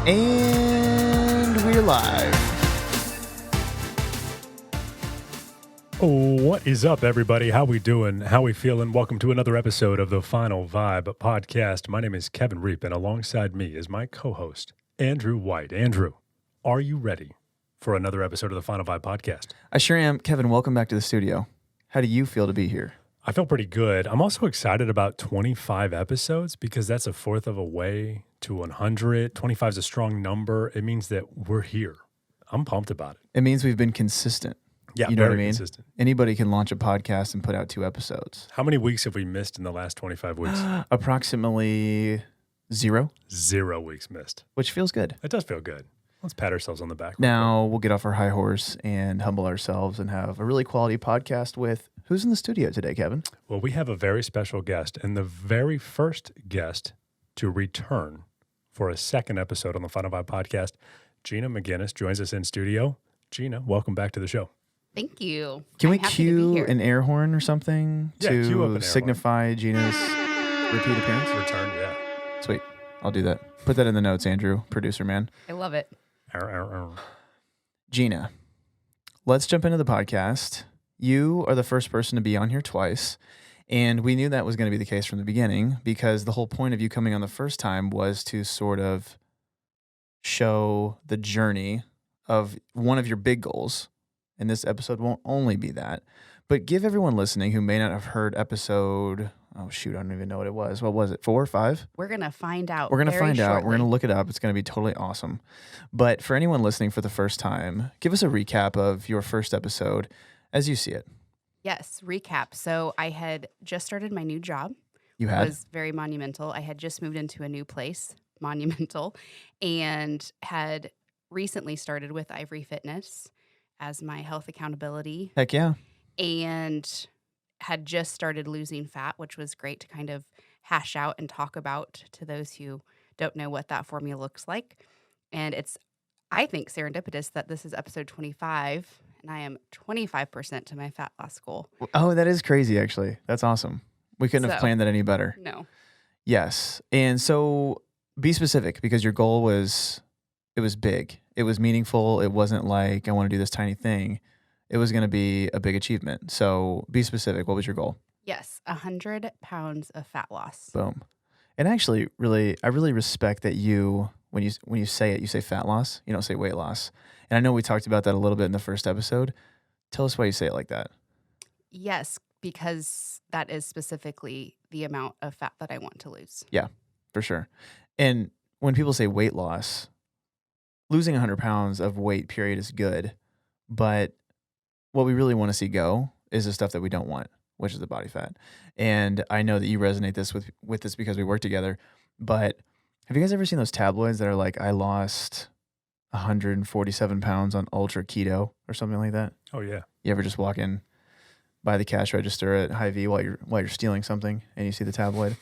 And we're live. What is up, everybody? How we doing? How we feeling? Welcome to another episode of the FinalVibe Podcast. My name is Kevin Reap, and alongside me is my co-host, Andrew White. Andrew, are you ready for another episode of the FinalVibe Podcast? I sure am. Kevin, welcome back to the studio. How do you feel to be here? I feel pretty good. I'm also excited about 25 episodes because that's a fourth of a way to 100. 25 is a strong number. It means that we're here. I'm pumped about it. It means we've been consistent. Yeah, you know very what I mean? consistent. Anybody can launch a podcast and put out 2 episodes. How many weeks have we missed in the last 25 weeks? Approximately 0. 0 weeks missed. Which feels good. It does feel good. Let's pat ourselves on the back. Now we'll get off our high horse and humble ourselves and have a really quality podcast with who's in the studio today, Kevin? Well, we have a very special guest, and the very first guest to return for a second episode on the FinalVibe Podcast. Gina McGinnis joins us in studio. Gina, welcome back to the show. Thank you. Can we I'm happy to be cue here. an air horn or something Yeah, cue up an air to signify Gina's repeat appearance? Return, yeah. Sweet. I'll do that. Put that in the notes, Andrew, producer man. I love it. Gina, let's jump into the podcast. You are the first person to be on here twice, and we knew that was going to be the case from the beginning because the whole point of you coming on the first time was to sort of show the journey of one of your big goals, and this episode won't only be that, but give everyone listening who may not have heard episode, oh shoot, I don't even know what it was. What was it, 4 or 5? We're going to find out. We're going to very find out. We're shortly. going to look it up. It's going to be totally awesome. But for anyone listening for the first time, give us a recap of your first episode as you see it. Yes, recap. So I had just started my new job. You It had? was very monumental. I had just moved into a new place, monumental, and had recently started with Ivory Fitness as my health accountability, Heck yeah. and had just started losing fat, which was great to kind of hash out and talk about to those who don't know what that formula looks like. And it's, I think, serendipitous that this is episode 25, and I am 25% to my fat loss goal. Oh, that is crazy, actually. That's awesome. We couldn't have So- planned that any better. No. Yes. And so be specific because your goal was, it was big. It was meaningful. It wasn't like, I want to do this tiny thing. It was going to be a big achievement. So be specific. What was your goal? Yes, 100 pounds of fat loss. Boom. And actually, I really respect that you, when you say it, you say fat loss. You don't say weight loss. And I know we talked about that a little bit in the first episode. Tell us why you say it like that. Yes, because that is specifically the amount of fat that I want to lose. For sure. And when people say weight loss, losing 100 pounds of weight, period, is good. But what we really want to see go is the stuff that we don't want, which is the body fat. And I know that you resonate with this because we work together. But have you guys ever seen those tabloids that are like, I lost 147 pounds on ultra keto or something like that? Oh, yeah. You ever just walk in by the cash register at Hy-Vee while you're stealing something and you see the tabloid?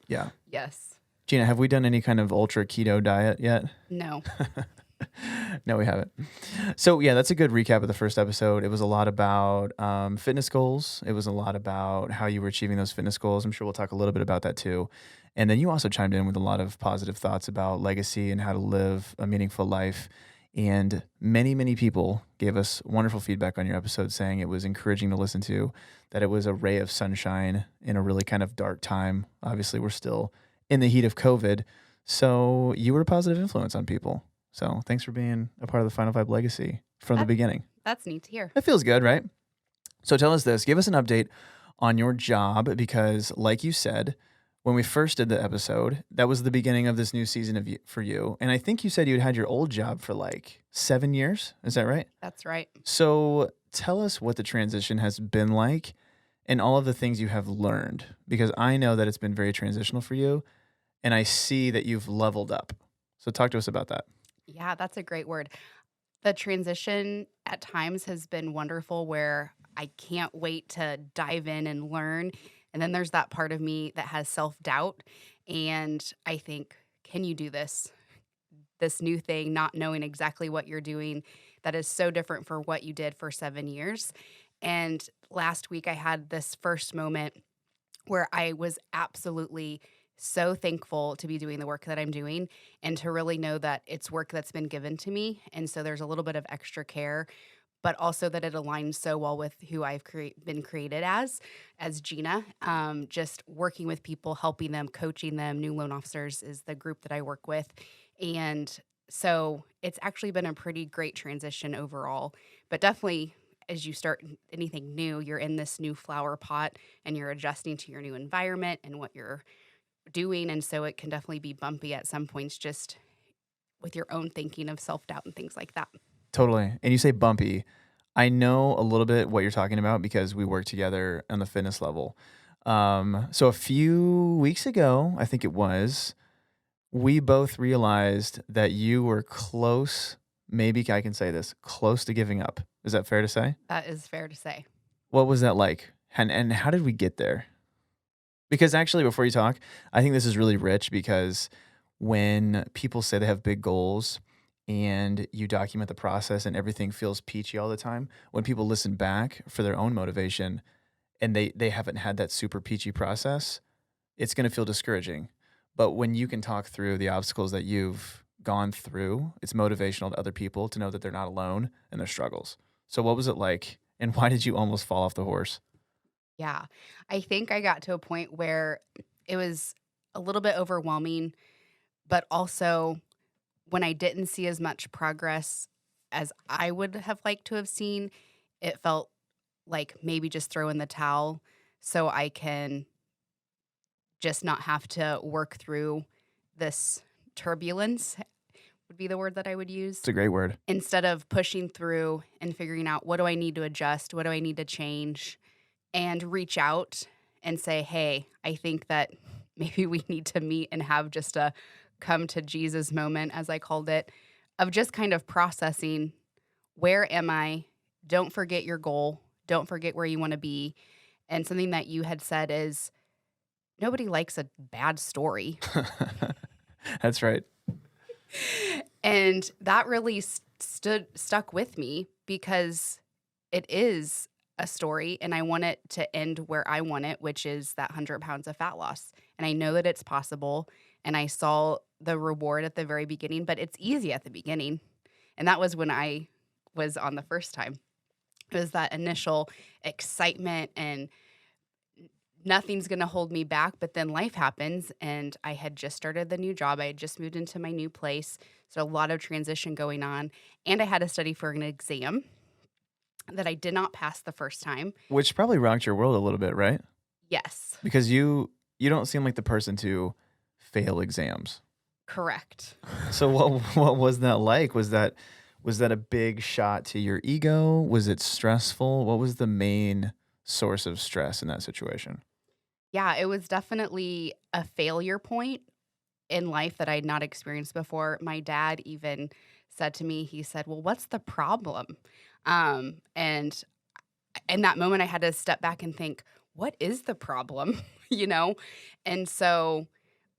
Yeah. Yes. Gina, have we done any kind of ultra keto diet yet? No. No, we haven't. So yeah, that's a good recap of the first episode. It was a lot about fitness goals. It was a lot about how you were achieving those fitness goals. I'm sure we'll talk a little bit about that too. And then you also chimed in with a lot of positive thoughts about legacy and how to live a meaningful life. And many, many people gave us wonderful feedback on your episode saying it was encouraging to listen to, that it was a ray of sunshine in a really kind of dark time. Obviously, we're still in the heat of COVID. So you were a positive influence on people. So thanks for being a part of the FinalVibe legacy from the beginning. That's neat to hear. That feels good, right? So tell us this. Give us an update on your job because, like you said, when we first did the episode, that was the beginning of this new season for you. And I think you said you had your old job for like 7 years. Is that right? That's right. So tell us what the transition has been like and all of the things you have learned, because I know that it's been very transitional for you and I see that you've leveled up. So talk to us about that. Yeah, that's a great word. The transition at times has been wonderful where I can't wait to dive in and learn. And then there's that part of me that has self-doubt. And I think, can you do this? This new thing, not knowing exactly what you're doing, that is so different for what you did for 7 years. And last week I had this first moment where I was absolutely so thankful to be doing the work that I'm doing and to really know that it's work that's been given to me. And so there's a little bit of extra care, but also that it aligns so well with who I've been created as Gina. Just working with people, helping them, coaching them. New loan officers is the group that I work with. And so it's actually been a pretty great transition overall. But definitely, as you start anything new, you're in this new flower pot and you're adjusting to your new environment and what you're doing. And so it can definitely be bumpy at some points, just with your own thinking of self-doubt and things like that. Totally. And you say bumpy. I know a little bit what you're talking about because we work together on the fitness level. So a few weeks ago, I think it was, we both realized that you were close, maybe I can say this, close to giving up. Is that fair to say? That is fair to say. What was that like? And how did we get there? Because actually, before you talk, I think this is really rich because when people say they have big goals and you document the process and everything feels peachy all the time, when people listen back for their own motivation and they haven't had that super peachy process, it's going to feel discouraging. But when you can talk through the obstacles that you've gone through, it's motivational to other people to know that they're not alone in their struggles. So what was it like? And why did you almost fall off the horse? Yeah. I think I got to a point where it was a little bit overwhelming, but also when I didn't see as much progress as I would have liked to have seen, it felt like maybe just throw in the towel so I can just not have to work through this turbulence would be the word that I would use. It's a great word. Instead of pushing through and figuring out what do I need to adjust, what do I need to change, and reach out and say, hey, I think that maybe we need to meet and have just a come to Jesus moment, as I called it, of just kind of processing, where am I? Don't forget your goal. Don't forget where you want to be. And something that you had said is, nobody likes a bad story. That's right. And that really stuck with me because it is a story and I want it to end where I want it, which is that 100 pounds of fat loss. And I know that it's possible. And I saw the reward at the very beginning, but it's easy at the beginning. And that was when I was on the first time. It was that initial excitement and nothing's going to hold me back. But then life happens and I had just started the new job. I had just moved into my new place. So a lot of transition going on. And I had to study for an exam that I did not pass the first time. Which probably rocked your world a little bit, right? Yes. Because you don't seem like the person to fail exams. Correct. So what was that like? Was that a big shot to your ego? Was it stressful? What was the main source of stress in that situation? Yeah, it was definitely a failure point in life that I had not experienced before. My dad even said to me, he said, well, what's the problem? And in that moment, I had to step back and think, what is the problem? And so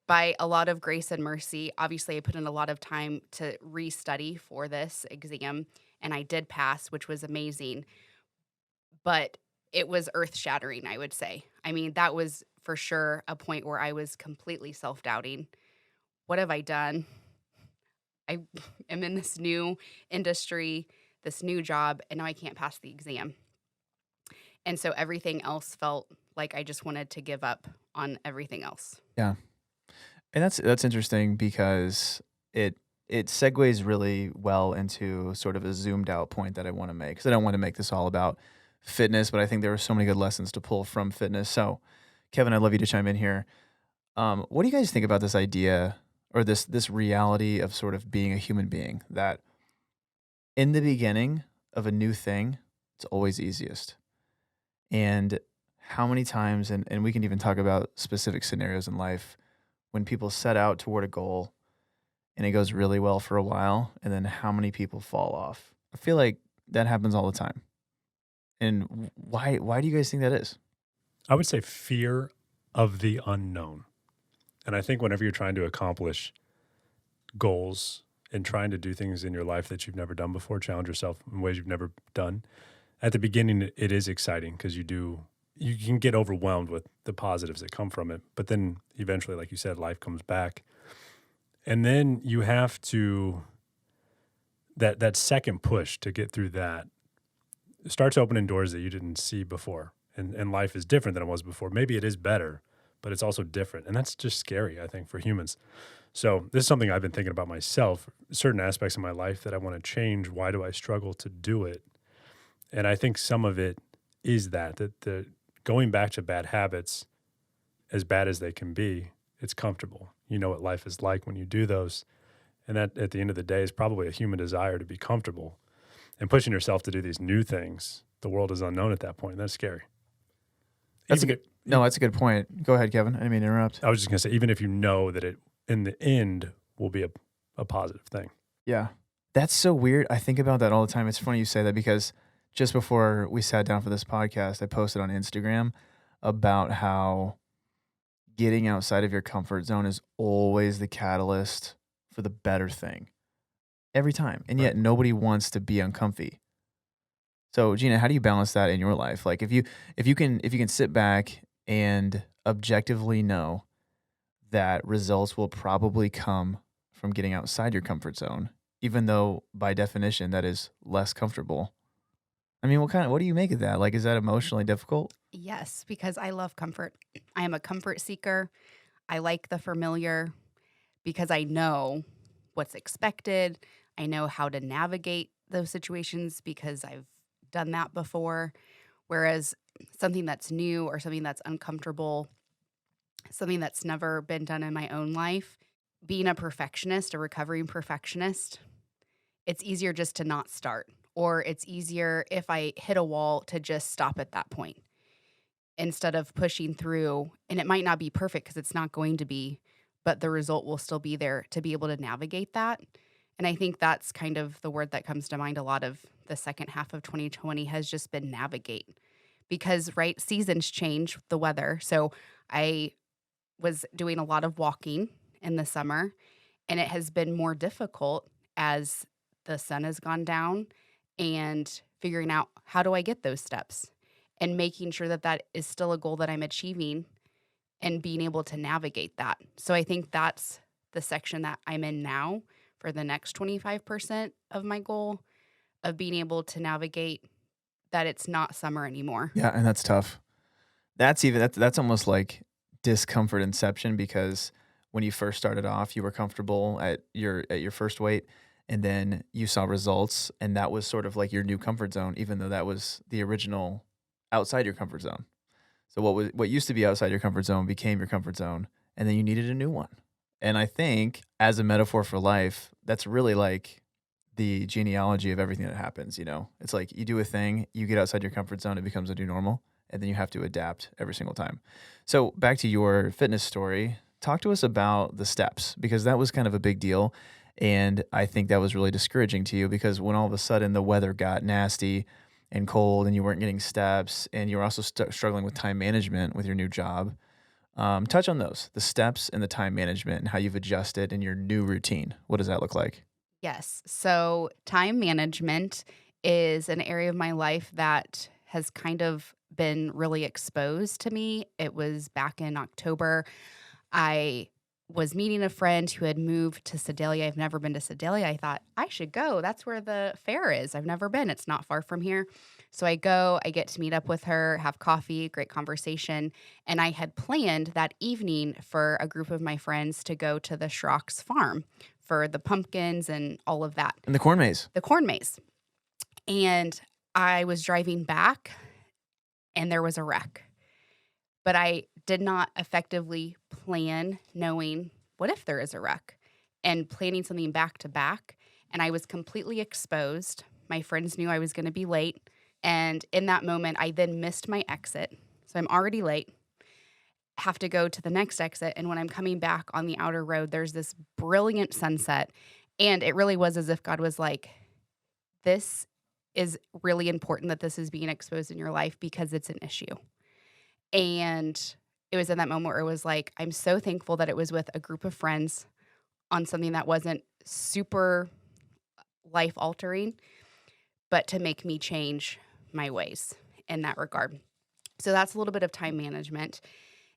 by a lot of grace and mercy, obviously I put in a lot of time to restudy for this exam, and I did pass, which was amazing. But it was earth-shattering, I would say. I mean, that was for sure a point where I was completely self-doubting. What have I done? I am in this new industry, this new job, and now I can't pass the exam. And so everything else felt like I just wanted to give up on everything else. Yeah. And that's interesting because it segues really well into sort of a zoomed out point that I want to make. Because I don't want to make this all about fitness, but I think there are so many good lessons to pull from fitness. So, Kevin, I'd love you to chime in here. What do you guys think about this idea or this reality of sort of being a human being, that in the beginning of a new thing, it's always easiest? And how many times, and we can even talk about specific scenarios in life, when people set out toward a goal and it goes really well for a while, and then how many people fall off? I feel like that happens all the time. And why do you guys think that is? I would say fear of the unknown. And I think whenever you're trying to accomplish goals and trying to do things in your life that you've never done before, challenge yourself in ways you've never done, at the beginning, it is exciting because you do you can get overwhelmed with the positives that come from it. But then eventually, like you said, life comes back. And then you have to, that second push to get through that starts opening doors that you didn't see before. And life is different than it was before. Maybe it is better, but it's also different. And that's just scary, I think, for humans. So this is something I've been thinking about myself, certain aspects of my life that I want to change. Why do I struggle to do it? And I think some of it is that the going back to bad habits, as bad as they can be, it's comfortable. You know what life is like when you do those. And that, at the end of the day, is probably a human desire to be comfortable. And pushing yourself to do these new things, the world is unknown at that point. And that's scary. That's a good point. Go ahead, Kevin. I didn't mean to interrupt. I was just going to say, even if you know that it, in the end, will be a positive thing. Yeah. That's so weird. I think about that all the time. It's funny you say that because just before we sat down for this podcast, I posted on Instagram about how getting outside of your comfort zone is always the catalyst for the better thing. Every time. And yet nobody wants to be uncomfy. So Gina, how do you balance that in your life? Like if you can sit back and objectively know that results will probably come from getting outside your comfort zone, even though by definition that is less comfortable. I mean, what do you make of that? Like, is that emotionally difficult? Yes, because I love comfort. I am a comfort seeker. I like the familiar because I know what's expected. I know how to navigate those situations because I've done that before. Whereas something that's new or something that's uncomfortable, something that's never been done in my own life, being a perfectionist, a recovering perfectionist, it's easier just to not start. Or it's easier if I hit a wall to just stop at that point instead of pushing through. And it might not be perfect because it's not going to be, but the result will still be there to be able to navigate that. And I think that's kind of the word that comes to mind a lot of the second half of 2020 has just been navigate. Because, right, seasons change, the weather. So I was doing a lot of walking in the summer, and it has been more difficult as the sun has gone down and figuring out how do I get those steps and making sure that that is still a goal that I'm achieving and being able to navigate that. So I think that's the section that I'm in now for the next 25% of my goal of being able to navigate that it's not summer anymore. Yeah, and that's tough. That's almost like discomfort inception, because when you first started off, you were comfortable at your first weight, and then you saw results, and that was sort of like your new comfort zone, even though that was the original outside your comfort zone. So what used to be outside your comfort zone became your comfort zone, and then you needed a new one. And I think as a metaphor for life, that's really like the genealogy of everything that happens, you know? It's like you do a thing, you get outside your comfort zone, it becomes a new normal, and then you have to adapt every single time. So back to your fitness story, talk to us about the steps, because that was kind of a big deal. And I think that was really discouraging to you, because when all of a sudden the weather got nasty and cold and you weren't getting steps, and you were also struggling with time management with your new job. Touch on those, the steps and the time management, and how you've adjusted in your new routine. What does that look like? Yes. So time management is an area of my life that has kind of been really exposed to me. It was back in October. I was meeting a friend who had moved to Sedalia. I've never been to Sedalia. I thought I should go. That's where the fair is. I've never been. It's not far from here. So I go, I get to meet up with her, have coffee, great conversation. And I had planned that evening for a group of my friends to go to the Schrock's farm for the pumpkins and all of that. And the corn maze. The corn maze. And I was driving back and there was a wreck. But I did not effectively plan knowing what if there is a wreck and planning something back to back. And I was completely exposed. My friends knew I was going to be late. And in that moment, I then missed my exit. So I'm already late, have to go to the next exit. And when I'm coming back on the outer road, there's this brilliant sunset. And it really was as if God was like, this is really important that this is being exposed in your life because it's an issue. And it was in that moment where it was like, I'm so thankful that it was with a group of friends on something that wasn't super life-altering, but to make me change my ways in that regard. So that's a little bit of time management.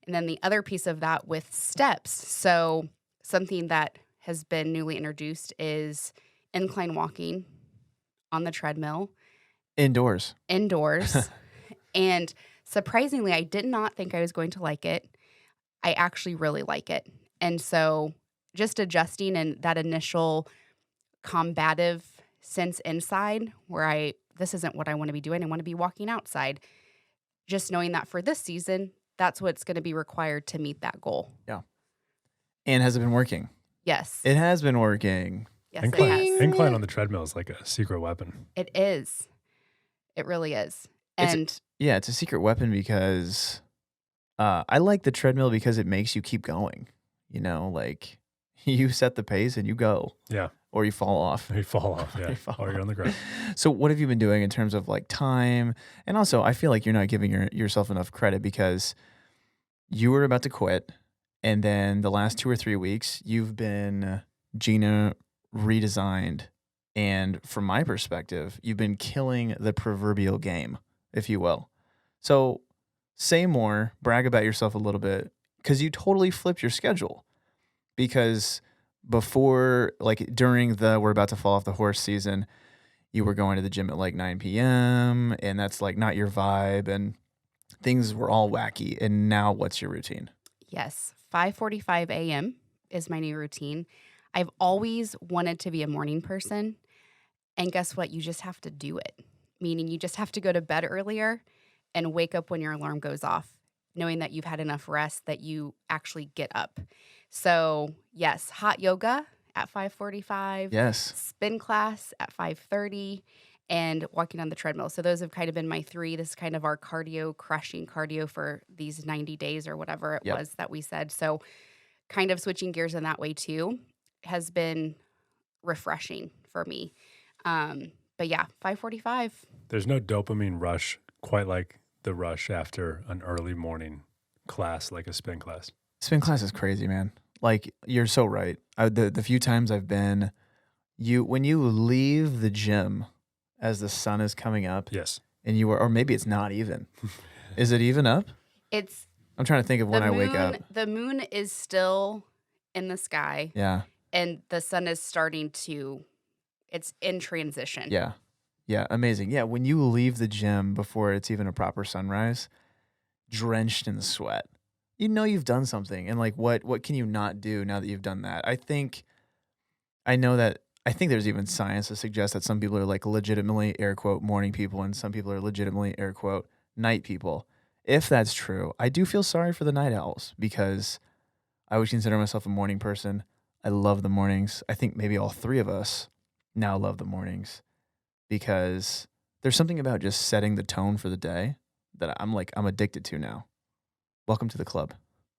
And then the other piece of that with steps. So something that has been newly introduced is incline walking on the treadmill. Indoors. And surprisingly, I did not think I was going to like it. I actually really like it. And so just adjusting and that initial combative sense inside where this isn't what I want to be doing. I want to be walking outside. Just knowing that for this season, that's what's going to be required to meet that goal. Yeah. And has it been working? Yes. It has been working. Yes, incline, it has. incline on the treadmill is like a secret weapon. It is. It really is. And it's a secret weapon because I like the treadmill because it makes you keep going. You know, like you set the pace and you go. Yeah. Or you fall off. You fall off, yeah. Or you're on the ground. So what have you been doing in terms of like time? And also, I feel like you're not giving yourself enough credit because you were about to quit. And then the last 2 or 3 weeks, you've been Gina redesigned. And from my perspective, you've been killing the proverbial game, if you will. So say more, brag about yourself a little bit, because you totally flipped your schedule. Because before, like during the we're about to fall off the horse season, you were going to the gym at like 9 p.m. and that's like not your vibe and things were all wacky. And now what's your routine? yes, 5:45 a.m. is my new routine. I've always wanted to be a morning person. And guess what? You just have to do it. Meaning you just have to go to bed earlier and wake up when your alarm goes off, knowing that you've had enough rest that you actually get up. So yes, hot yoga at 5:45. Yes. Spin class at 5:30 and walking on the treadmill. So those have kind of been my 3. This is kind of our crushing cardio for these 90 days or whatever it was that we said. So kind of switching gears in that way too has been refreshing for me. But yeah, 5:45. There's no dopamine rush quite like the rush after an early morning class, like a spin class. Spin class is crazy, man. Like you're so right. The few times I've been, when you leave the gym as the sun is coming up, yes, and you or maybe it's not even. Is it even up? I'm trying to think of when I wake up. The moon is still in the sky. Yeah. And the sun is it's in transition. Yeah. Yeah. Amazing. Yeah. When you leave the gym before it's even a proper sunrise, drenched in sweat, you know you've done something. And like, what can you not do now that you've done that? I think there's even science to suggest that some people are like legitimately air quote morning people and some people are legitimately air quote night people. If that's true, I do feel sorry for the night owls because I would consider myself a morning person. I love the mornings. I think maybe all 3 of us now love the mornings because there's something about just setting the tone for the day that I'm addicted to now. Welcome to the club.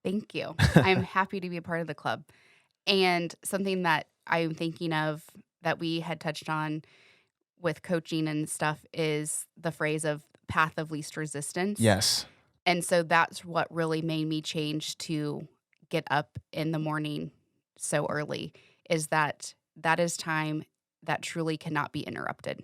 Thank you. I'm happy to be a part of the club. And something that I'm thinking of that we had touched on with coaching and stuff is the phrase of path of least resistance. Yes. And so that's what really made me change to get up in the morning so early, is that is time that truly cannot be interrupted.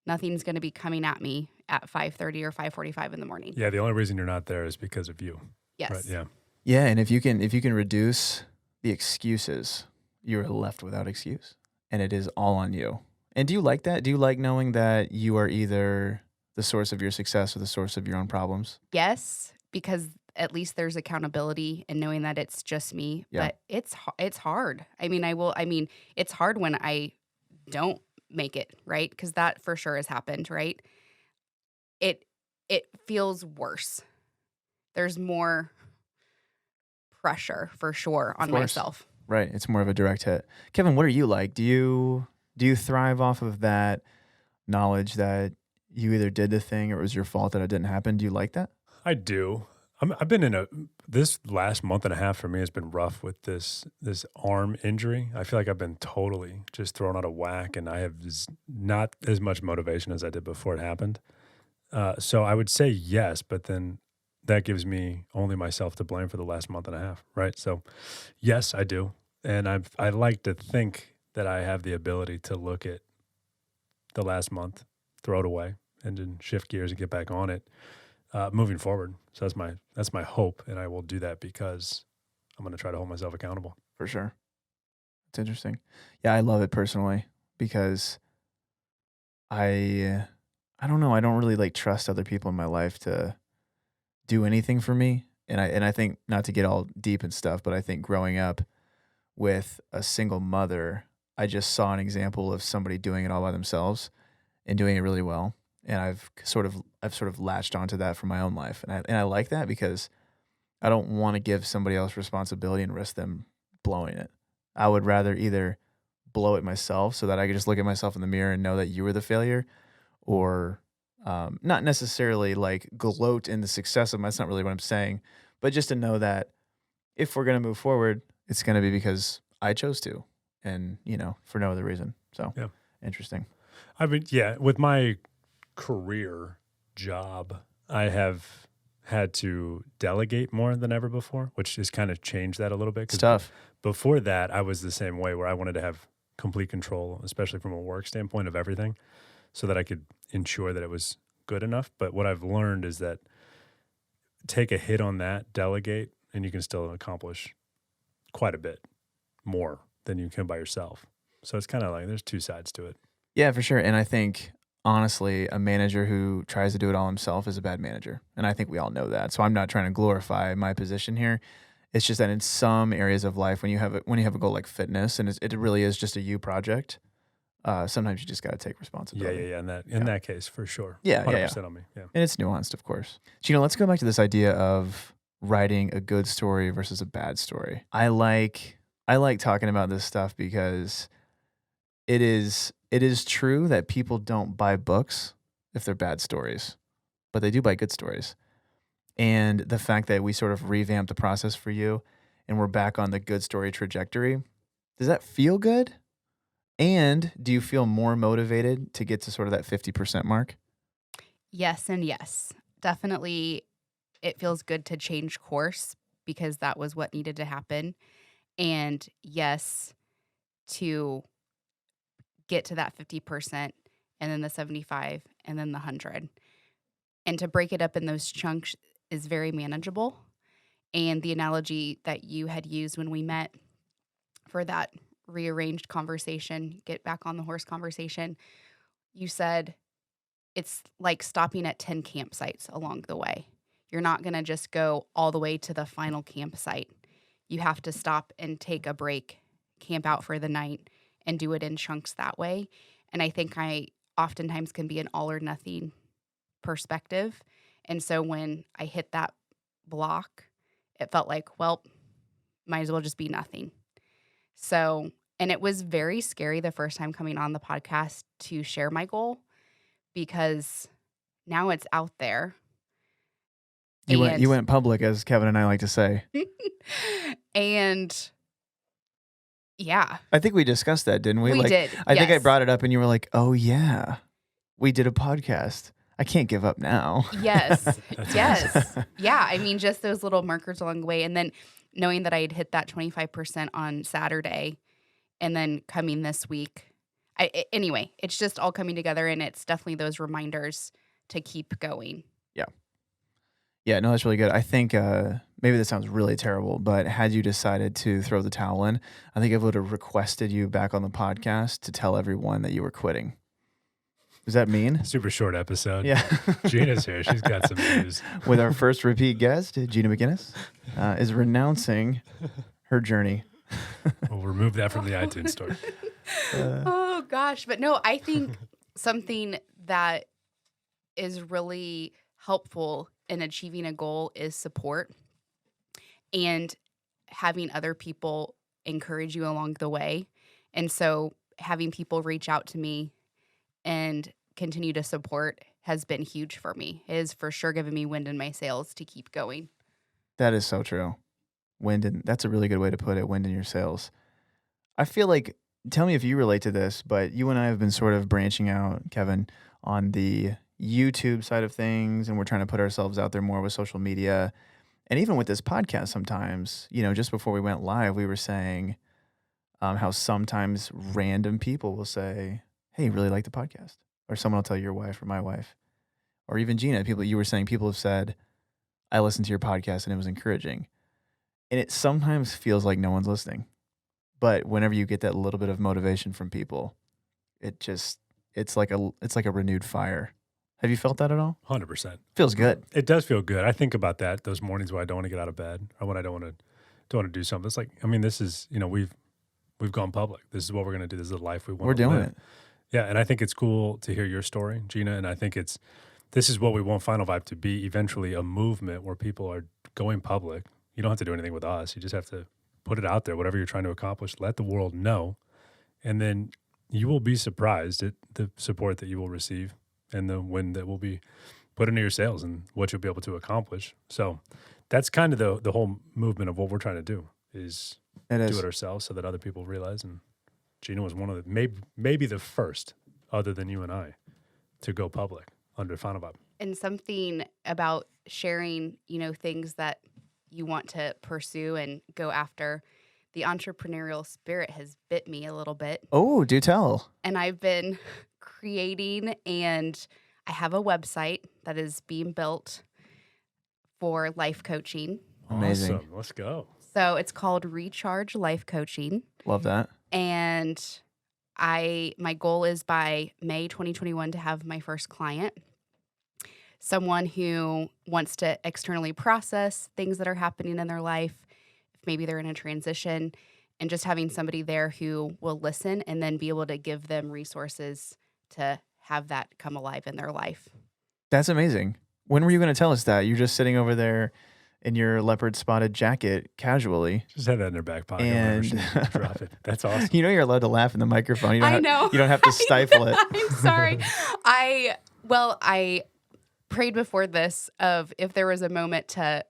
Nothing's going to be coming at me at 5:30 or 5:45 in the morning. Yeah, the only reason you're not there is because of you. Yes. Right, yeah. Yeah, and if you can reduce the excuses, you're left without excuse, and it is all on you. And do you like that? Do you like knowing that you are either the source of your success or the source of your own problems? Yes, because at least there's accountability and knowing that it's just me. Yeah. But it's hard. It's hard when I don't make it, right? Because that for sure has happened, right? It feels worse. There's more pressure for sure on myself. Right. It's more of a direct hit. Kevin, what are you like? Do you thrive off of that knowledge that you either did the thing or it was your fault that it didn't happen? Do you like that? I do. I've been this last month and a half for me has been rough with this arm injury. I feel like I've been totally just thrown out of whack, and I have not as much motivation as I did before it happened. So I would say yes, but then that gives me only myself to blame for the last month and a half, right? So yes, I do. And I like to think that I have the ability to look at the last month, throw it away, and then shift gears and get back on it. moving forward. So that's my hope, and I will do that because I'm going to try to hold myself accountable. For sure. It's interesting. Yeah, I love it personally because I don't know, I don't really like trust other people in my life to do anything for me. And I think, not to get all deep and stuff, but I think growing up with a single mother, I just saw an example of somebody doing it all by themselves and doing it really well. And I've sort of latched onto that for my own life. And I like that because I don't want to give somebody else responsibility and risk them blowing it. I would rather either blow it myself so that I could just look at myself in the mirror and know that you were the failure, or not necessarily like gloat in the success of my, that's not really what I'm saying, but just to know that if we're going to move forward, it's going to be because I chose to, and, for no other reason. So yeah. Interesting. I mean, yeah, with my career job, I have had to delegate more than ever before, which has kind of changed that a little bit. It's tough. Before that, I was the same way, where I wanted to have complete control, especially from a work standpoint, of everything, so that I could ensure that it was good enough. But what I've learned is that take a hit on that, delegate, and you can still accomplish quite a bit more than you can by yourself. So it's kind of like there's two sides to it. Yeah, for sure. And I think, honestly, a manager who tries to do it all himself is a bad manager. And I think we all know that. So I'm not trying to glorify my position here. It's just that in some areas of life, when you have a goal like fitness, and it really is just a you project, sometimes you just got to take responsibility. Yeah. In that case, for sure. Yeah, 100% on me. Yeah. And it's nuanced, of course. So, let's go back to this idea of writing a good story versus a bad story. I like talking about this stuff because it is true that people don't buy books if they're bad stories, but they do buy good stories. And the fact that we sort of revamped the process for you and we're back on the good story trajectory, does that feel good? And do you feel more motivated to get to sort of that 50% mark? Yes and yes. Definitely, it feels good to change course because that was what needed to happen. And yes, to get to that 50% and then the 75 and then the 100. And to break it up in those chunks is very manageable. And the analogy that you had used when we met for that rearranged conversation, get back on the horse conversation, you said it's like stopping at 10 campsites along the way. You're not going to just go all the way to the final campsite. You have to stop and take a break, camp out for the night, and do it in chunks that way. And I think I oftentimes can be an all or nothing perspective. And so when I hit that block, it felt like, well, might as well just be nothing. So, and it was very scary the first time coming on the podcast to share my goal, because now it's out there. You went public, as Kevin and I like to say. And yeah. I think we discussed that, didn't we? We did. I think I brought it up and you were like, oh yeah, we did a podcast. I can't give up now. Yes. Yes. Awesome. Yeah. I mean, just those little markers along the way. And then knowing that I had hit that 25% on Saturday and then coming this week. Anyway, it's just all coming together, and it's definitely those reminders to keep going. Yeah, no, that's really good. I think maybe this sounds really terrible, but had you decided to throw the towel in, I think I would have requested you back on the podcast to tell everyone that you were quitting. Does that mean? Super short episode. Yeah. Gina's here. She's got some news. With our first repeat guest, Gina McGinnis, is renouncing her journey. We'll remove that from the iTunes store. Oh, gosh. But no, I think something that is really helpful in achieving a goal is support, and having other people encourage you along the way. And so having people reach out to me and continue to support has been huge for me. It has for sure given me wind in my sails to keep going. That is so true. That's a really good way to put it, wind in your sails. I feel like, tell me if you relate to this, but you and I have been sort of branching out, Kevin, on the YouTube side of things, and we're trying to put ourselves out there more with social media. And even with this podcast sometimes, just before we went live, we were saying how sometimes random people will say, hey, you really like the podcast? Or someone will tell your wife or my wife. or even Gina, you were saying people have said, I listened to your podcast and it was encouraging. And it sometimes feels like no one's listening. But whenever you get that little bit of motivation from people, it's like a renewed fire. Have you felt that at all? 100%. Feels good. It does feel good. I think about that those mornings where I don't want to get out of bed or when I don't want to do something. It's like, I mean, this is, we've gone public. This is what we're going to do. This is the life we want. We're doing live. it. Yeah, and I think it's cool to hear your story, Gina. And I think this is what we want FinalVibe to be, eventually a movement where people are going public. You don't have to do anything with us. You just have to put it out there, whatever you're trying to accomplish, let the world know. And then you will be surprised at the support that you will receive and the wind that will be put into your sails and what you'll be able to accomplish. So that's kind of the whole movement of what we're trying to do is do it ourselves so that other people realize. And Gina was one of the, maybe the first, other than you and I, to go public under FinalVibe. And something about sharing, things that you want to pursue and go after. The entrepreneurial spirit has bit me a little bit. Oh, do tell. And I've been creating, and I have a website that is being built for life coaching. Amazing. Awesome. Let's go. So it's called Recharge Life Coaching. Love that. And my goal is by May 2021 to have my first client. Someone who wants to externally process things that are happening in their life. Maybe they're in a transition, and just having somebody there who will listen and then be able to give them resources to have that come alive in their life. That's amazing. When were you going to tell us that? You're just sitting over there in your leopard spotted jacket casually. Just have that in their back pocket. And drop it. That's awesome. You're allowed to laugh in the microphone. I know. You don't have to stifle it. I'm sorry. I prayed before this of if there was a moment to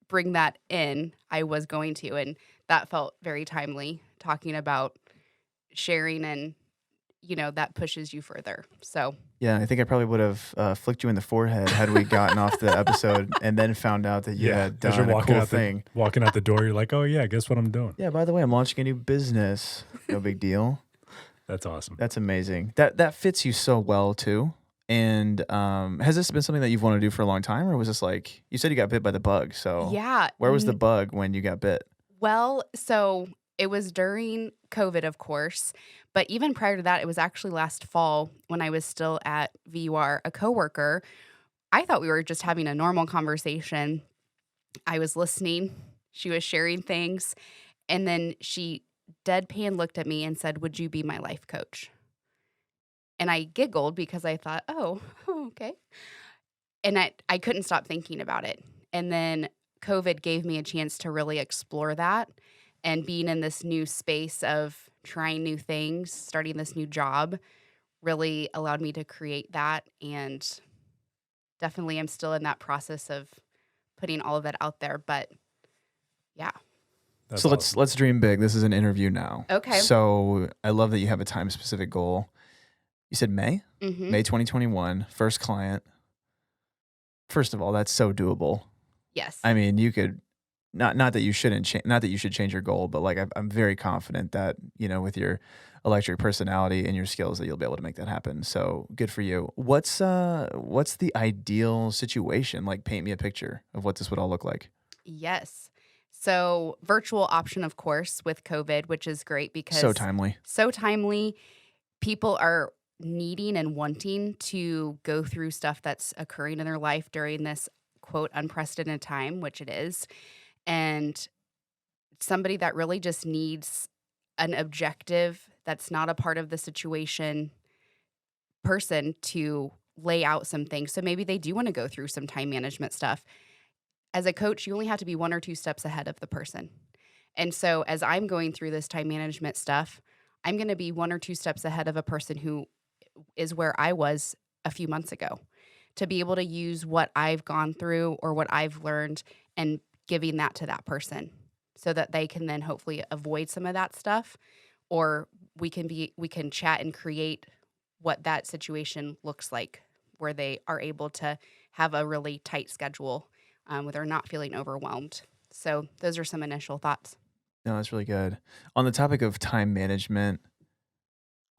bring that in, I was going to. And that felt very timely, talking about sharing and, that pushes you further. So yeah, I think I probably would have flicked you in the forehead had we gotten off the episode and then found out that you had done a cool thing. Walking out the door, you're like, oh yeah, guess what I'm doing? Yeah, by the way, I'm launching a new business. No big deal. That's awesome. That's amazing. That fits you so well too. And has this been something that you've wanted to do for a long time, or was this like, you said you got bit by the bug, so yeah. Where was the bug when you got bit? Well, so it was during COVID, of course, but even prior to that, it was actually last fall when I was still at VUR, a coworker. I thought we were just having a normal conversation. I was listening. She was sharing things. And then she deadpan looked at me and said, "Would you be my life coach?" And I giggled because I thought, oh, okay. And I couldn't stop thinking about it. And then COVID gave me a chance to really explore that. And being in this new space of trying new things, starting this new job, really allowed me to create that. And definitely I'm still in that process of putting all of that out there. But yeah. That's so awesome. let's dream big. This is an interview now. Okay. So I love that you have a time specific goal. You said May? Mm-hmm. May 2021, first client. First of all, that's so doable. Yes. I mean, you could not that you shouldn't not that you should change your goal, but like I'm very confident that, with your electric personality and your skills that you'll be able to make that happen. So good for you. What's the ideal situation? Like, paint me a picture of what this would all look like. Yes. So virtual option, of course, with COVID, which is great because So timely. People are needing and wanting to go through stuff that's occurring in their life during this, quote, unprecedented time, which it is. And somebody that really just needs an objective that's not a part of the situation person to lay out some things. So maybe they do want to go through some time management stuff. As a coach, you only have to be 1 or 2 steps ahead of the person. And so as I'm going through this time management stuff, I'm going to be 1 or 2 steps ahead of a person who is where I was a few months ago, to be able to use what I've gone through or what I've learned and giving that to that person so that they can then hopefully avoid some of that stuff, or we can chat and create what that situation looks like where they are able to have a really tight schedule where they're not feeling overwhelmed. So those are some initial thoughts. No, that's really good. On the topic of time management,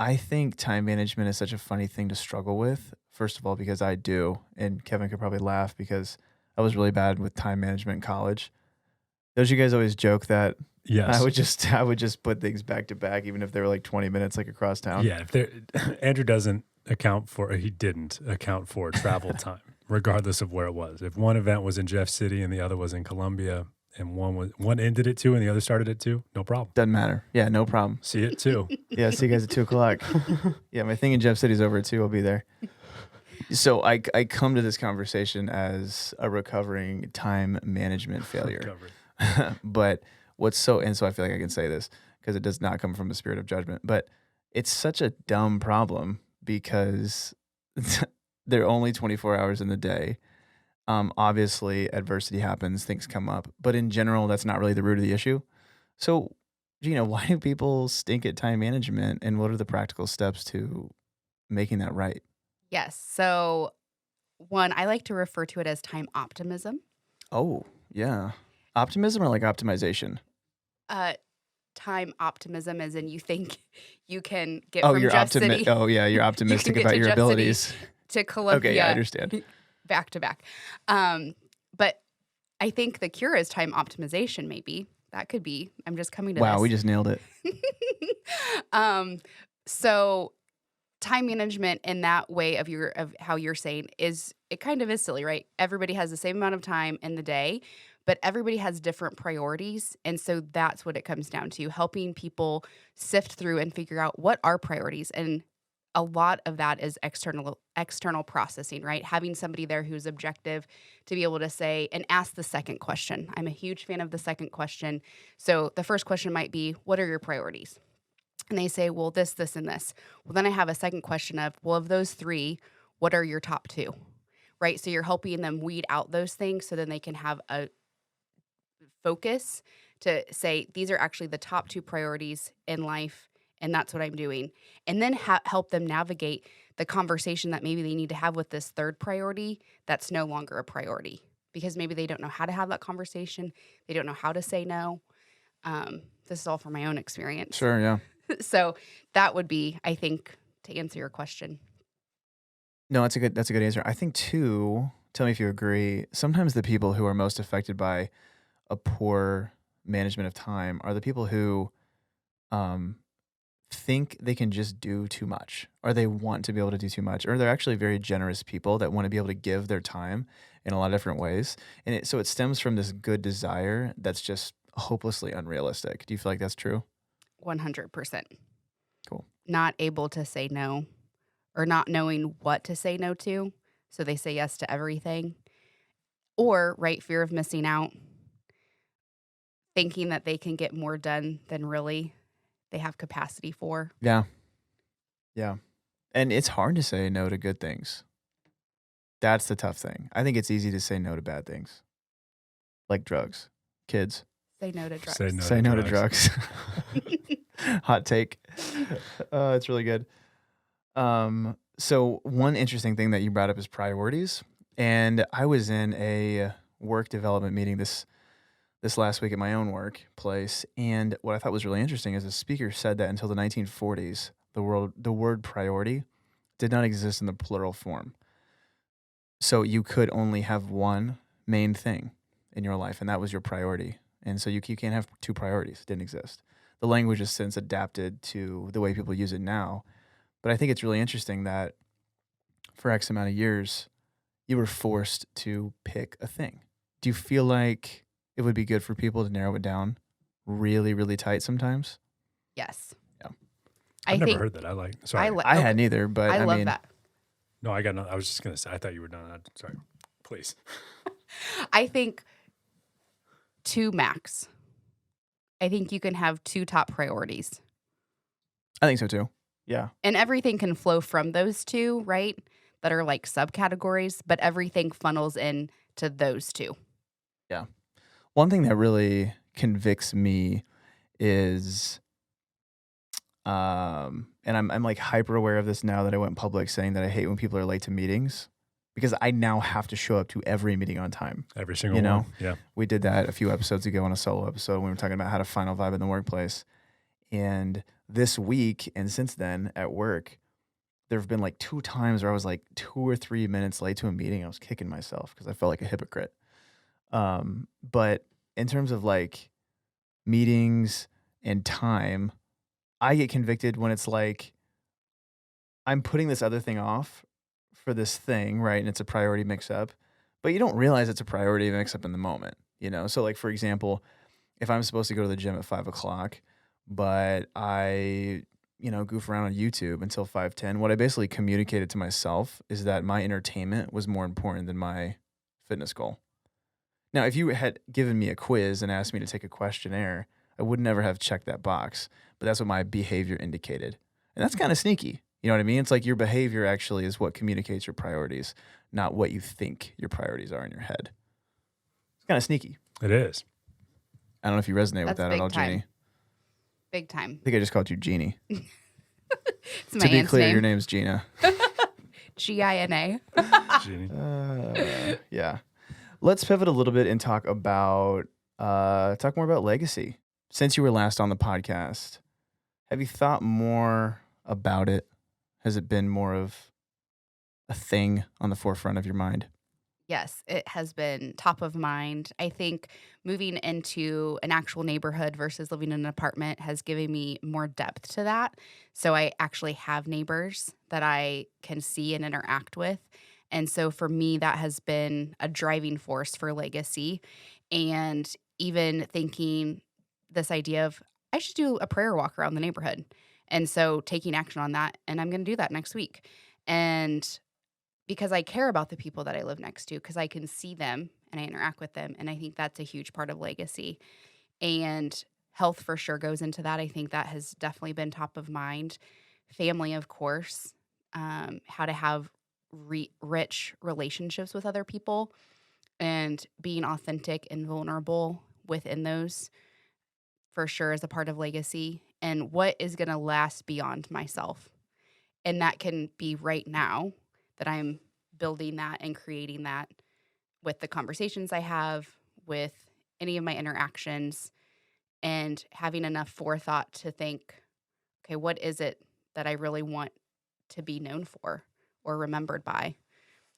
I think time management is such a funny thing to struggle with First of all, because I do, and Kevin could probably laugh because I was really bad with time management in college. Don't you guys always joke that Yes. I would just put things back to back, even if they were like 20 minutes, like across town? Yeah. Andrew he didn't account for travel time, regardless of where it was. If one event was in Jeff City and the other was in Columbia, and one ended at 2 and the other started at 2, no problem. Doesn't matter. Yeah, no problem. See it too. Yeah, see you guys at 2:00. Yeah, my thing in Jeff City's over at 2. I'll be there. So I come to this conversation as a recovering time management failure. But so I feel like I can say this because it does not come from a spirit of judgment, but it's such a dumb problem because there are only 24 hours in the day. Obviously, adversity happens, things come up, but in general, that's not really the root of the issue. So, Gina, why do people stink at time management, and what are the practical steps to making that right? Yes. So, one, I like to refer to it as time optimism. Oh, yeah. Optimism or like optimization? Time optimism, as in you think you can get Oh, from you're Jeff City. Oh, yeah, you're optimistic get about to your Jeff City abilities. to Columbia. Okay, yeah, I understand. Back to back. But I think the cure is time optimization, maybe. That could be. I'm just coming to this. Wow, we just nailed it. So time management in that way of how you're saying it kind of is silly, right? Everybody has the same amount of time in the day, but everybody has different priorities. And so that's what it comes down to, helping people sift through and figure out what are priorities. And a lot of that is external processing, right? Having somebody there who's objective to be able to say and ask the second question. I'm a huge fan of the second question. So the first question might be, what are your priorities? And they say, well, this, and this. Well, then I have a second question of, well, of those 3, what are your top 2? Right? So you're helping them weed out those things so then they can have a focus to say, these are actually the top 2 priorities in life. And that's what I'm doing. And then help them navigate the conversation that maybe they need to have with this third priority that's no longer a priority because maybe they don't know how to have that conversation. They don't know how to say no. This is all from my own experience. Sure, yeah. So that would be, I think, to answer your question. No, that's a good answer. I think too, tell me if you agree, sometimes the people who are most affected by a poor management of time are the people who think they can just do too much, or they want to be able to do too much, or they're actually very generous people that want to be able to give their time in a lot of different ways. And so it stems from this good desire that's just hopelessly unrealistic. Do you feel like that's true? 100%. Cool. Not able to say no, or not knowing what to say no to. So they say yes to everything. Or, right, fear of missing out. Thinking that they can get more done than really they have capacity for. Yeah. Yeah. And it's hard to say no to good things. That's the tough thing. I think it's easy to say no to bad things. Like drugs. Kids. Say no to drugs. Say no to drugs. Hot take. It's really good. So one interesting thing that you brought up is priorities. And I was in a work development meeting this last week at my own workplace, and what I thought was really interesting is the speaker said that until the 1940s, the word priority did not exist in the plural form. So you could only have one main thing in your life, and that was your priority. And so you can't have 2 priorities. It didn't exist. The language has since adapted to the way people use it now. But I think it's really interesting that for X amount of years, you were forced to pick a thing. Do you feel like it would be good for people to narrow it down really, really tight sometimes? Yes. Yeah. I've never heard that. I hadn't either, but I love that. No, I got no. I was just going to say, I thought you were done. Sorry. Please. I think 2 max. I think you can have 2 top priorities. I think so too. Yeah. And everything can flow from those 2, right? That are like subcategories, but everything funnels in to those 2. Yeah. One thing that really convicts me is, and I'm like hyper aware of this now that I went public, saying that I hate when people are late to meetings, because I now have to show up to every meeting on time. Every single one. Yeah. We did that a few episodes ago on a solo episode when we were talking about how to FinalVibe in the workplace. And this week and since then at work, there have been like 2 times where I was like 2 or 3 minutes late to a meeting. I was kicking myself because I felt like a hypocrite. But in terms of like meetings and time, I get convicted when it's like I'm putting this other thing off for this thing, right? And it's a priority mix up, but you don't realize it's a priority mix up in the moment, you know? So like, for example, if I'm supposed to go to the gym at 5:00, but I, goof around on YouTube until 5:10, what I basically communicated to myself is that my entertainment was more important than my fitness goal. Now, if you had given me a quiz and asked me to take a questionnaire, I would never have checked that box, but that's what my behavior indicated. And that's kind of sneaky. You know what I mean? It's like your behavior actually is what communicates your priorities, not what you think your priorities are in your head. It's kind of sneaky. It is. I don't know if you resonate with That's that at all, time. Jeannie. Big time. I think I just called you Jeannie. It's my To be aunt's clear, name. your name's Gina. Gina. Jeannie. Yeah. Let's pivot a little bit and talk more about legacy. Since you were last on the podcast, have you thought more about it? Has it been more of a thing on the forefront of your mind? Yes, it has been top of mind. I think moving into an actual neighborhood versus living in an apartment has given me more depth to that. So I actually have neighbors that I can see and interact with. And so for me, that has been a driving force for legacy. And even thinking this idea of I should do a prayer walk around the neighborhood. And so taking action on that. And I'm going to do that next week. And because I care about the people that I live next to, because I can see them and I interact with them. And I think that's a huge part of legacy. And health for sure goes into that. I think that has definitely been top of mind. Family, of course, how to have rich relationships with other people and being authentic and vulnerable within those for sure is a part of legacy. And what is going to last beyond myself. And that can be right now that I'm building that and creating that with the conversations I have, with any of my interactions, and having enough forethought to think, okay, what is it that I really want to be known for or remembered by?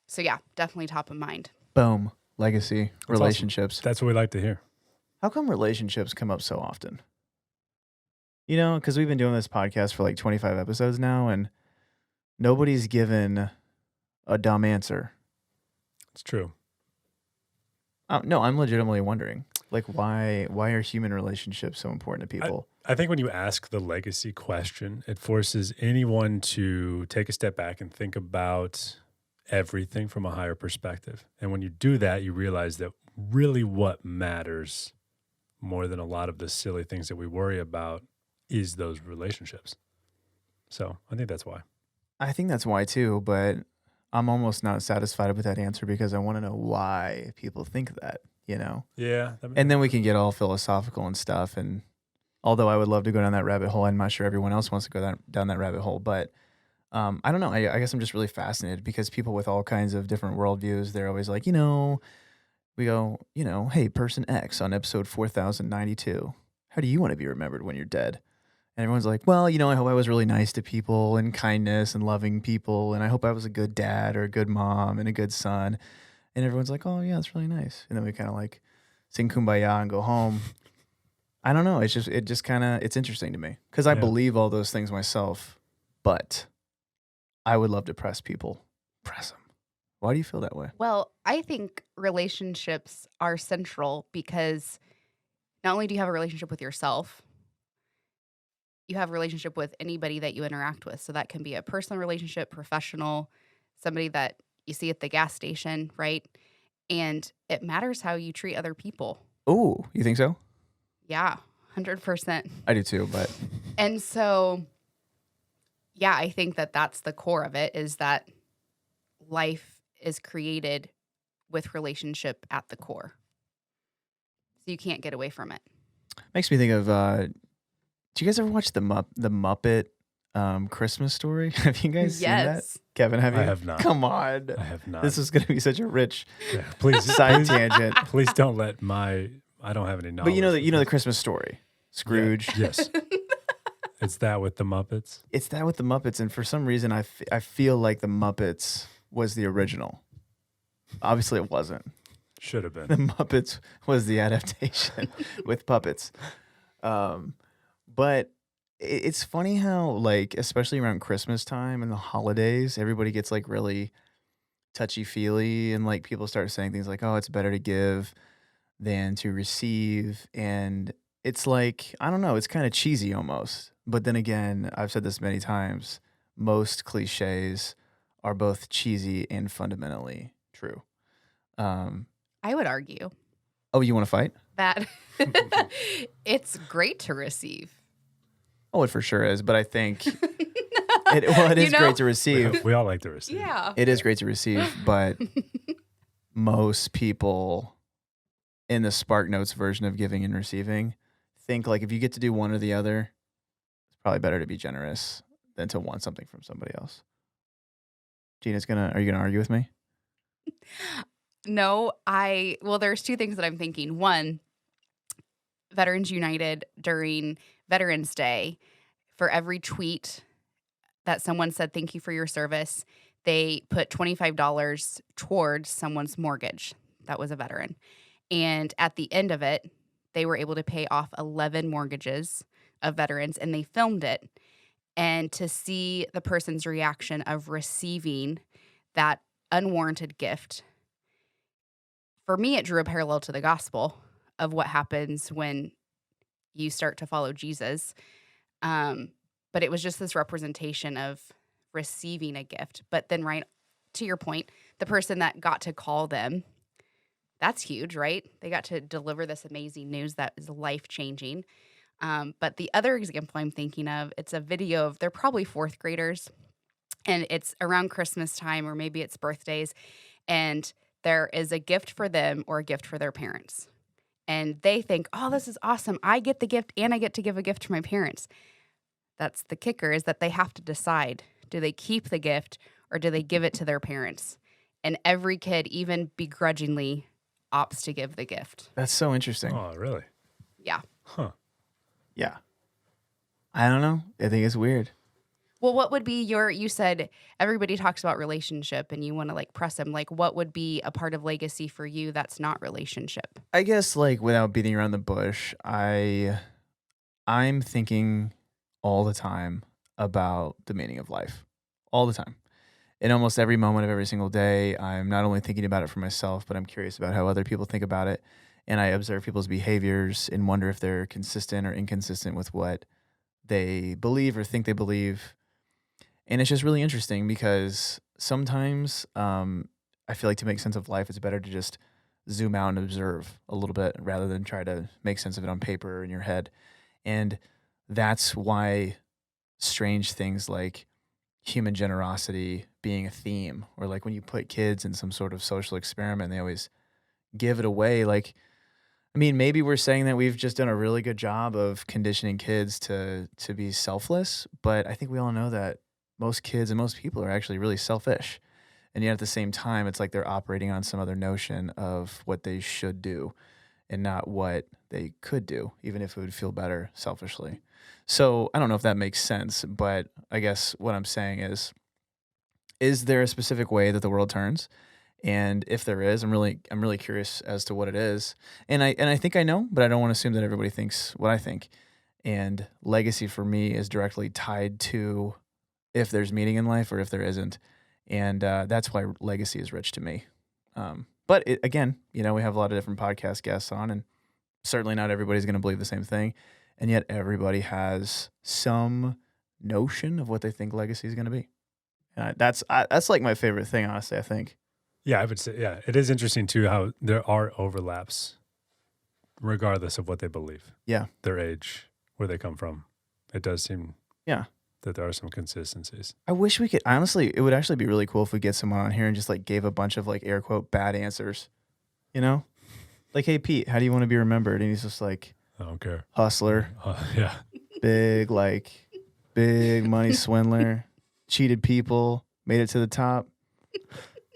So yeah, definitely top of mind. Boom. Legacy. That's Relationships. Awesome. That's what we like to hear. How come relationships come up so often? Because we've been doing this podcast for like 25 episodes now, and nobody's given a dumb answer. It's true. No, I'm legitimately wondering, like, why are human relationships so important to people? I think when you ask the legacy question, it forces anyone to take a step back and think about everything from a higher perspective. And when you do that, you realize that really what matters more than a lot of the silly things that we worry about is those relationships. So I think that's why. I think that's why too, but I'm almost not satisfied with that answer because I want to know why people think that, Yeah. And then we can get all philosophical and stuff. And although I would love to go down that rabbit hole, I'm not sure everyone else wants to go down that rabbit hole. But I don't know. I guess I'm just really fascinated because people with all kinds of different worldviews, they're always like, we go, hey, person X on episode 4092, how do you want to be remembered when you're dead? And everyone's like, well, I hope I was really nice to people and kindness and loving people. And I hope I was a good dad or a good mom and a good son. And everyone's like, oh, yeah, that's really nice. And then we kind of like sing Kumbaya and go home. I don't know. It's interesting to me because I believe all those things myself, but I would love to press people. Press them. Why do you feel that way? Well, I think relationships are central because not only do you have a relationship with yourself, you have a relationship with anybody that you interact with. So that can be a personal relationship, professional, somebody that you see at the gas station, right? And it matters how you treat other people. Oh, you think so? Yeah, 100%. I do too, but. And so, yeah, I think that that's the core of it, is that life is created with relationship at the core. So you can't get away from it. Makes me think of, do you guys ever watch the Muppet Christmas Story? Have you guys seen that? Kevin, have you? I have not. Come on. I have not. This is going to be such a rich please side tangent. Please don't let I don't have any knowledge. But you know the Christmas Story. Scrooge. Yeah. Yes. It's that with the Muppets? It's that with the Muppets, and for some reason, I feel like the Muppets was the original. Obviously, it wasn't. Should have been. The Muppets was the adaptation with puppets. But it's funny how, like, especially around Christmas time and the holidays, everybody gets like really touchy-feely, and like people start saying things like, "Oh, it's better to give than to receive," and it's like, I don't know, it's kind of cheesy almost. But then again, I've said this many times, most cliches are both cheesy and fundamentally true. I would argue Oh, you want to fight? that it's great to receive. Oh, it for sure is. But I think it is great to receive. We all like to receive. Yeah. It is great to receive, but most people in the Spark Notes version of giving and receiving think like if you get to do one or the other, it's probably better to be generous than to want something from somebody else. Gina's are you gonna argue with me? No, there's two things that I'm thinking. One, Veterans United during Veterans Day, for every tweet that someone said, "Thank you for your service," they put $25 towards someone's mortgage that was a veteran. And at the end of it, they were able to pay off 11 mortgages of veterans, and they filmed it. And to see the person's reaction of receiving that unwarranted gift, for me, it drew a parallel to the gospel of what happens when you start to follow Jesus. But it was just this representation of receiving a gift. But then, right to your point, the person that got to call them, that's huge, right? They got to deliver this amazing news that is life-changing. But the other example I'm thinking of, it's a video of, they're probably fourth graders, and it's around Christmas time, or maybe it's birthdays, and there is a gift for them or a gift for their parents. And they think, "Oh, this is awesome. I get the gift and I get to give a gift to my parents." That's the kicker, is that they have to decide, do they keep the gift or do they give it to their parents? And every kid, even begrudgingly, opts to give the gift. That's so interesting. Oh, really? Yeah. Huh. Yeah. I don't know. I think it's weird. Well, what would be you said everybody talks about relationship and you want to like press them. Like, what would be a part of legacy for you that's not relationship? I guess, like, without beating around the bush, I'm thinking all the time about the meaning of life. All the time. In almost every moment of every single day, I'm not only thinking about it for myself, but I'm curious about how other people think about it. And I observe people's behaviors and wonder if they're consistent or inconsistent with what they believe or think they believe. And it's just really interesting because sometimes I feel like to make sense of life, it's better to just zoom out and observe a little bit rather than try to make sense of it on paper or in your head. And that's why strange things like human generosity being a theme, or like when you put kids in some sort of social experiment, they always give it away. Like, I mean, maybe we're saying that we've just done a really good job of conditioning kids to be selfless, but I think we all know that most kids and most people are actually really selfish. And yet at the same time, it's like they're operating on some other notion of what they should do and not what they could do, even if it would feel better selfishly. So I don't know if that makes sense, but I guess what I'm saying is there a specific way that the world turns? And if there is, I'm really curious as to what it is. And I think I know, but I don't want to assume that everybody thinks what I think. And legacy for me is directly tied to if there's meaning in life or if there isn't. And that's why legacy is rich to me. But again, we have a lot of different podcast guests on, and certainly not everybody's going to believe the same thing. And yet everybody has some notion of what they think legacy is going to be. And that's like my favorite thing, honestly, I think. Yeah, I would say, yeah. It is interesting, too, how there are overlaps regardless of what they believe. Yeah. Their age, where they come from. It does seem that there are some consistencies. I wish we could, honestly, it would actually be really cool if we get someone on here and just like gave a bunch of like air quote bad answers, Like, "Hey, Pete, how do you want to be remembered?" And he's just like, I don't care. Hustler. Yeah. Big money swindler, cheated people, made it to the top.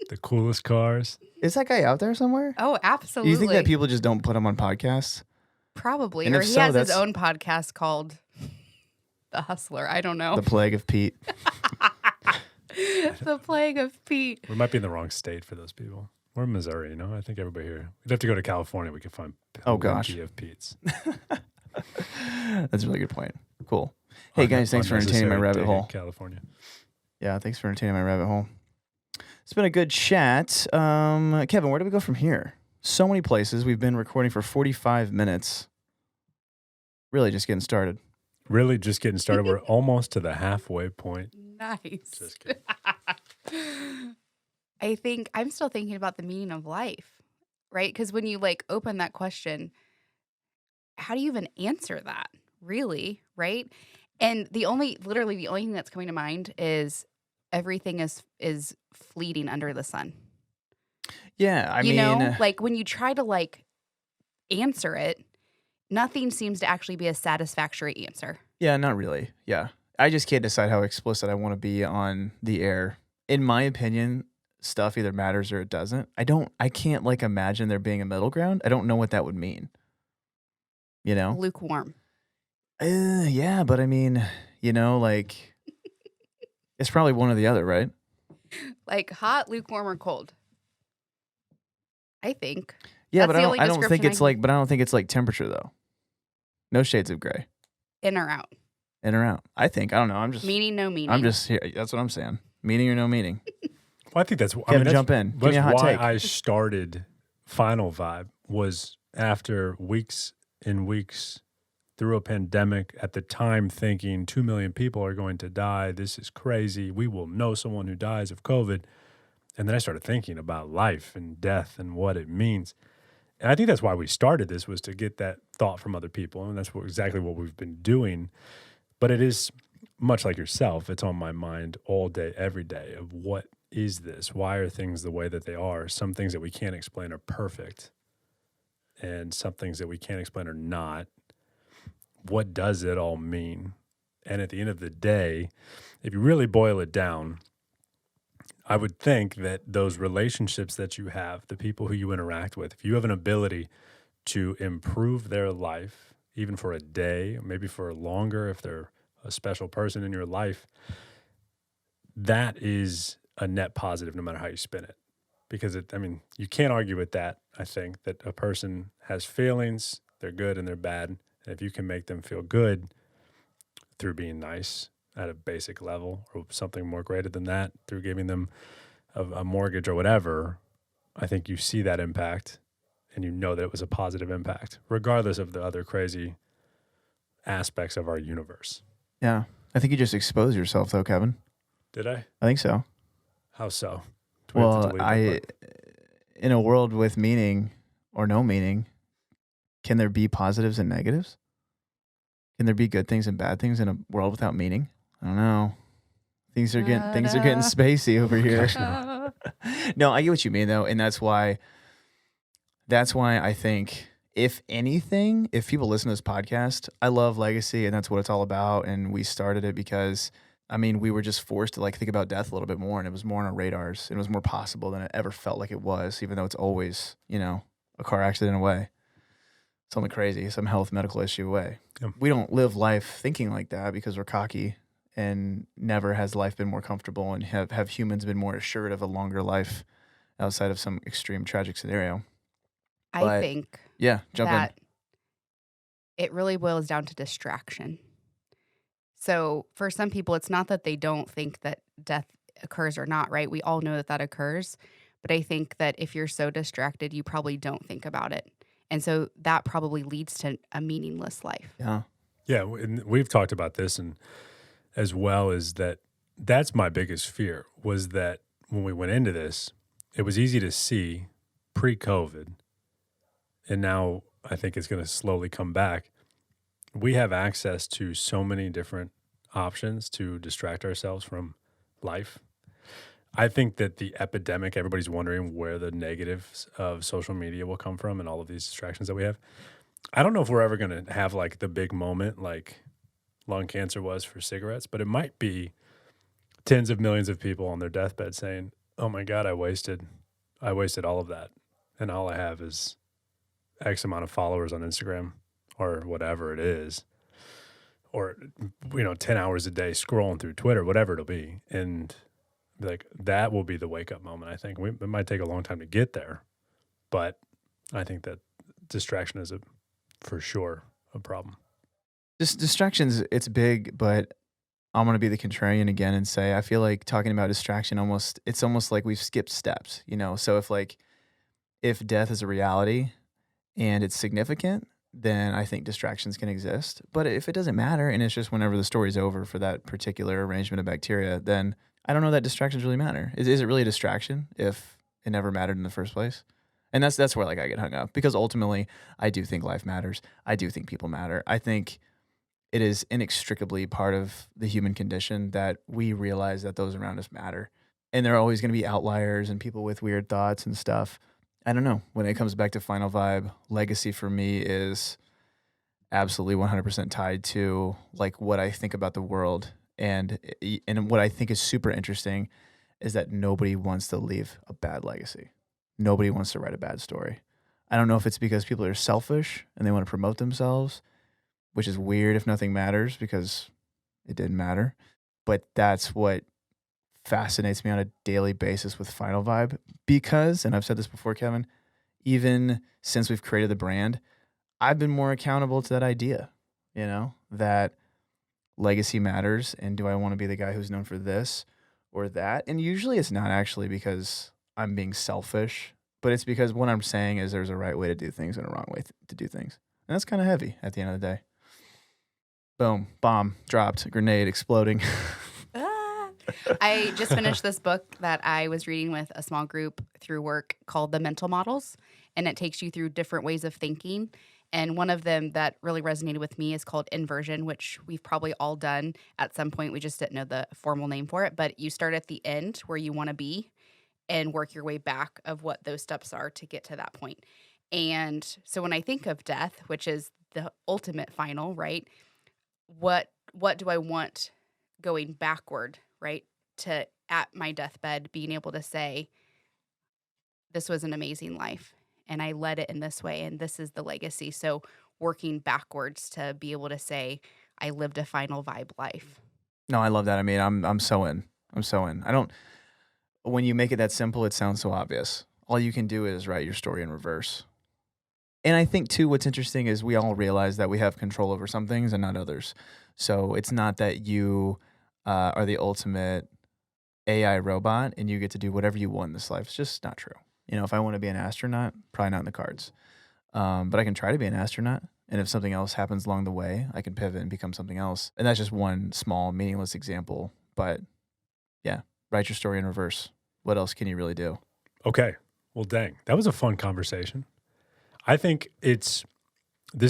The coolest cars. Is that guy out there somewhere? Oh, absolutely. Do you think that people just don't put him on podcasts? Probably. And Or if he so, has his that's- own podcast called The Hustler. I don't know. The Plague of Pete. The Plague of Pete. We might be in the wrong state for those people. We're in Missouri, I think everybody here. We'd have to go to California. We could find plenty of Pete's. That's a really good point. Cool. Hey, guys, thanks for entertaining my rabbit hole. California. Yeah, thanks for entertaining my rabbit hole. It's been a good chat. Kevin, where do we go from here? So many places. We've been recording for 45 minutes. Really just getting started. We're almost to the halfway point. Nice. Just kidding. I think I'm still thinking about the meaning of life, right? Because when you open that question, how do you even answer that? Really, right? And literally the only thing that's coming to mind is everything is fleeting under the sun. Yeah, I mean, when you try to answer it, nothing seems to actually be a satisfactory answer. Yeah, not really. Yeah. I just can't decide how explicit I want to be on the air. In my opinion, stuff either matters or it doesn't. I can't imagine there being a middle ground. I don't know what that would mean. Lukewarm. Yeah, but I mean, it's probably one or the other, right? Hot, lukewarm, or cold. I think. Yeah, That's but the only I don't think description it's but I don't think it's temperature though. No shades of gray. In or out. In or out. I don't know. I'm just Meaning, no meaning. I'm just here. That's what I'm saying. Meaning or no meaning. Well, I think that's. Kevin, jump in. Give me a hot why take. I started FinalVibe was after weeks and weeks through a pandemic at the time thinking 2 million people are going to die. This is crazy. We will know someone who dies of COVID. And then I started thinking about life and death and what it means. And I think that's why we started this, was to get that thought from other people. And that's exactly what we've been doing. But it is much like yourself. It's on my mind all day, every day, of what is this? Why are things the way that they are? Some things that we can't explain are perfect. And some things that we can't explain are not. What does it all mean? And at the end of the day, if you really boil it down, I would think that those relationships that you have, the people who you interact with, if you have an ability to improve their life, even for a day, maybe for longer, if they're a special person in your life, that is a net positive no matter how you spin it. Because you can't argue with that. I think that a person has feelings, they're good and they're bad. And if you can make them feel good through being nice at a basic level, or something more greater than that through giving them a mortgage or whatever, I think you see that impact and you know that it was a positive impact, regardless of the other crazy aspects of our universe. Yeah. I think you just exposed yourself though, Kevin. Did I? I think so. How so? Do we have to delete that part? In a world with meaning or no meaning, can there be positives and negatives? Can there be good things and bad things in a world without meaning? I don't know. Things are getting spacey over here. No, I get what you mean though, and that's why I think, if anything, if people listen to this podcast, I love legacy and that's what it's all about. And we started it because we were just forced to think about death a little bit more, and it was more on our radars. It was more possible than it ever felt like it was, even though it's always, a car accident away, something crazy, some health medical issue away. Yep. We don't live life thinking like that because we're cocky, and never has life been more comfortable, and have humans been more assured of a longer life outside of some extreme tragic scenario. I think jump in. It really boils down to distraction. So for some people, it's not that they don't think that death occurs or not, right? We all know that occurs. But I think that if you're so distracted, you probably don't think about it. And so that probably leads to a meaningless life. Yeah. Yeah, and we've talked about this, and as well as that's my biggest fear, was that when we went into this, it was easy to see pre-COVID, and now I think it's going to slowly come back. We have access to so many different options to distract ourselves from life. I think that the epidemic, everybody's wondering where the negatives of social media will come from and all of these distractions that we have. I don't know if we're ever going to have the big moment like lung cancer was for cigarettes, but it might be tens of millions of people on their deathbed saying, oh my God, I wasted all of that. And all I have is X amount of followers on Instagram or whatever it is. or 10 hours a day scrolling through Twitter, whatever it'll be. And like that will be the wake up moment. I think it might take a long time to get there, but I think that distraction is for sure a problem. Distractions, it's big, but I'm going to be the contrarian again and say, I feel like talking about distraction it's almost like we've skipped steps, So if death is a reality and it's significant, then I think distractions can exist. But if it doesn't matter and it's just whenever the story's over for that particular arrangement of bacteria, then I don't know that distractions really matter. Is it really a distraction if it never mattered in the first place? And that's where like I get hung up, because ultimately I do think life matters. I do think people matter. I think it is inextricably part of the human condition that we realize that those around us matter. And there are always going to be outliers and people with weird thoughts and stuff. I don't know. When it comes back to FinalVibe, legacy for me is absolutely 100% tied to like what I think about the world. And what I think is super interesting is that nobody wants to leave a bad legacy. Nobody wants to write a bad story. I don't know if it's because people are selfish and they want to promote themselves, which is weird if nothing matters, because it didn't matter. But that's what fascinates me on a daily basis with FinalVibe, because, and I've said this before, Kevin, even since we've created the brand, I've been more accountable to that idea, that legacy matters. And do I want to be the guy who's known for this or that? And usually it's not actually because I'm being selfish, but it's because what I'm saying is there's a right way to do things and a wrong way to do things. And that's kind of heavy at the end of the day. Boom, bomb dropped, grenade exploding. I just finished this book that I was reading with a small group through work called The Mental Models, and it takes you through different ways of thinking. And one of them that really resonated with me is called inversion, which we've probably all done at some point. We just didn't know the formal name for it, but you start at the end where you want to be and work your way back of what those steps are to get to that point. And so when I think of death, which is the ultimate final, right? What do I want going backward, right? To at my deathbed being able to say, this was an amazing life and I led it in this way and this is the legacy. So working backwards to be able to say, I lived a FinalVibe life. No, I love that. I mean, I'm so in. When you make it that simple, it sounds so obvious. All you can do is write your story in reverse. And I think, too, what's interesting is we all realize that we have control over some things and not others. So it's not that you are the ultimate AI robot and you get to do whatever you want in this life. It's just not true. If I want to be an astronaut, probably not in the cards. But I can try to be an astronaut. And if something else happens along the way, I can pivot and become something else. And that's just one small, meaningless example. But yeah, write your story in reverse. What else can you really do? Okay. Well, dang. That was a fun conversation. I think this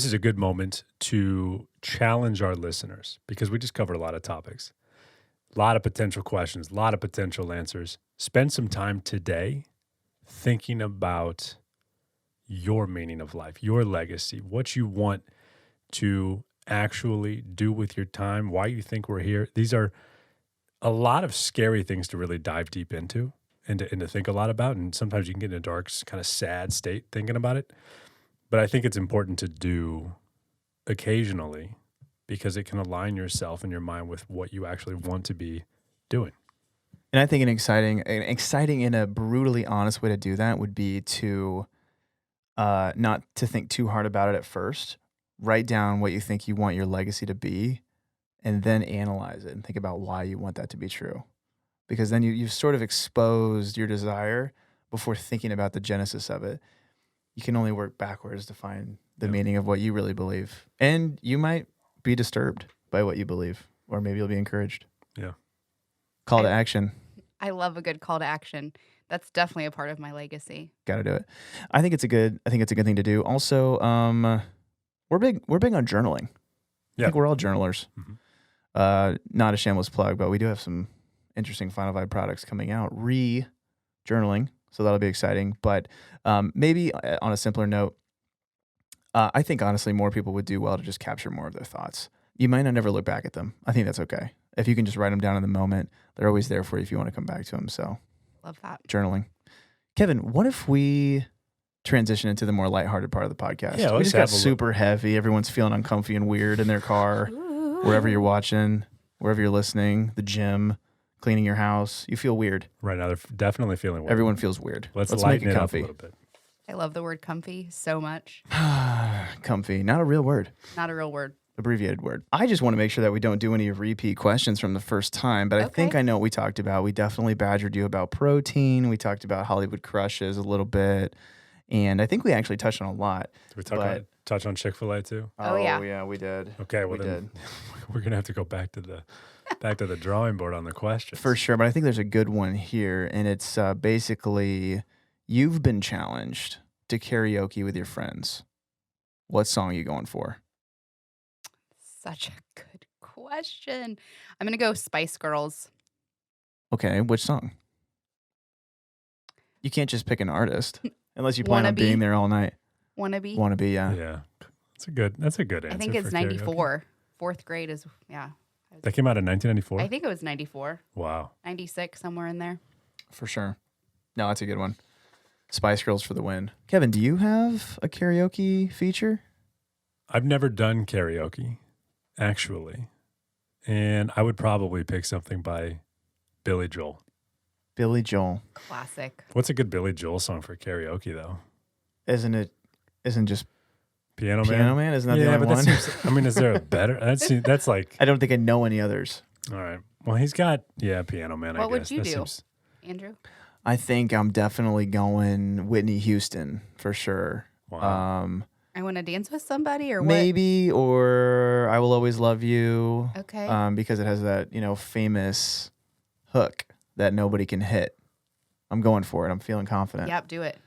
is a good moment to challenge our listeners, because we just covered a lot of topics, a lot of potential questions, a lot of potential answers. Spend some time today thinking about your meaning of life, your legacy, what you want to actually do with your time, why you think we're here. These are a lot of scary things to really dive deep into and to think a lot about. And sometimes you can get in a dark, kind of sad state thinking about it. But I think it's important to do occasionally, because it can align yourself and your mind with what you actually want to be doing. And I think an exciting and a brutally honest way to do that would be to not to think too hard about it at first. Write down what you think you want your legacy to be, and then analyze it and think about why you want that to be true. Because then you've sort of exposed your desire before thinking about the genesis of it. You can only work backwards to find the meaning of what you really believe. And you might be disturbed by what you believe, or maybe you'll be encouraged. Yeah. Call to action. I love a good call to action. That's definitely a part of my legacy. Got to do it. I think it's a good thing to do. Also, we're big on journaling. Yeah. I think we're all journalers. Mm-hmm. Not a shameless plug, but we do have some interesting FinalVibe products coming out. Journaling. So that'll be exciting. But maybe on a simpler note, I think honestly more people would do well to just capture more of their thoughts. You might not never look back at them. I think that's okay. If you can just write them down in the moment, they're always there for you if you want to come back to them. So love that. Journaling. Kevin, what if we transition into the more lighthearted part of the podcast? Yeah, we just got super heavy. Everyone's feeling uncomfy and weird in their car. Ooh. wherever you're watching, wherever you're listening, the gym, cleaning your house. You feel weird. Right now, they're definitely feeling weird. Everyone feels weird. Let's make lighten it it up a comfy. little bit. I love the word comfy so much. Comfy, not a real word. Not a real word. Abbreviated word. I just want to make sure that we don't do any repeat questions from the first time, but I think I know what we talked about. We definitely badgered you about protein. We talked about Hollywood crushes a little bit, and I think we actually touched on a lot. Did we touch on Chick-fil-A too? Oh, yeah. Yeah, we did. Okay, well we then we're gonna have to go back to the drawing board on the questions. For sure, but I think there's a good one here, and it's basically you've been challenged to karaoke with your friends. What song are you going for? Such a good question. I'm going to go Spice Girls. Okay, which song? You can't just pick an artist unless you plan on Wannabe. being there all night. Wannabe. Wannabe, yeah. Yeah, that's a good answer. I think it's for 94. Fourth grade is, karaoke. That came out in 1994. I think it was 94. Wow. 96, somewhere in there. For sure. No, that's a good one. Spice Girls for the win. Kevin, do you have a karaoke feature? I've never done karaoke, actually, and I would probably pick something by Billy Joel. Billy Joel. Classic. What's a good Billy Joel song for karaoke, though? Isn't just Piano Man? Piano Man? Isn't that the only but one? that seems, is there a better? That's like, I don't think I know any others. all right. Well, he's got, Piano Man, I What would guess. you That do? seems- Andrew? I think I'm definitely going Whitney Houston for sure. Wow. I want to dance with somebody or what? Maybe, or I Will Always Love You. Okay. Because it has that, famous hook that nobody can hit. I'm going for it. I'm feeling confident. Yep, do it.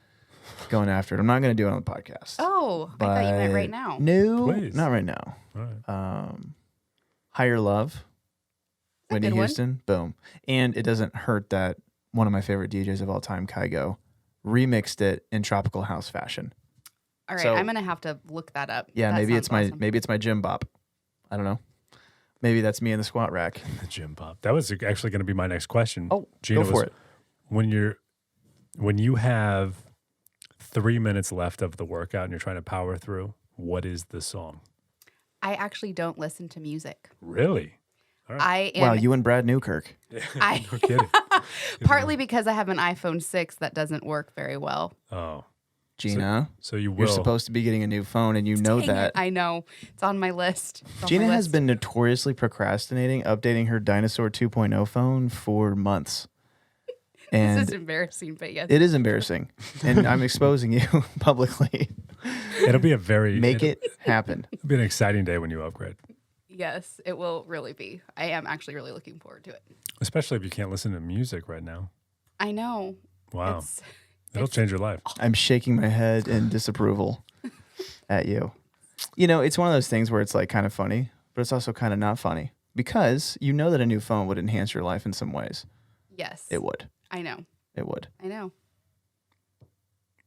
Going after it. I'm not going to do it on the podcast. Oh, I thought you meant right now. No, Please. not right now. All right. Higher Love, a Whitney good one. Houston, boom. And it doesn't hurt that one of my favorite DJs of all time, Kygo, remixed it in tropical house fashion. All right, So- I'm going to have to look that up. Yeah, That maybe sounds it's my awesome. maybe it's my gym bop. I don't know. Maybe that's me in the squat rack. The gym pop. That was actually going to be my next question. Oh, Gina, go for it. When you have 3 minutes left of the workout and you're trying to power through, what is the song? I actually don't listen to music. Really? I am Wow, you and Brad Newkirk. I- No kidding. partly because I have an iPhone 6 that doesn't work very well. Oh, Gina, so you will. you're supposed to be getting a new phone, and you know Dang that. it, I know. It's on my list. It's on Gina my has list. been notoriously procrastinating updating her Dinosaur 2.0 phone for months. And This is embarrassing, but yes. it is embarrassing. And I'm exposing you publicly. It'll be a very Make it happen. It'll be an exciting day when you upgrade, Yes, it will really be. I am actually really looking forward to it. especially if you can't listen to music right now. I know. Wow, It's, it'll change your life. I'm shaking my head in disapproval at you. It's one of those things where it's like kind of funny, but it's also kind of not funny because you know that a new phone would enhance your life in some ways. yes. It would. I know. It would. I know.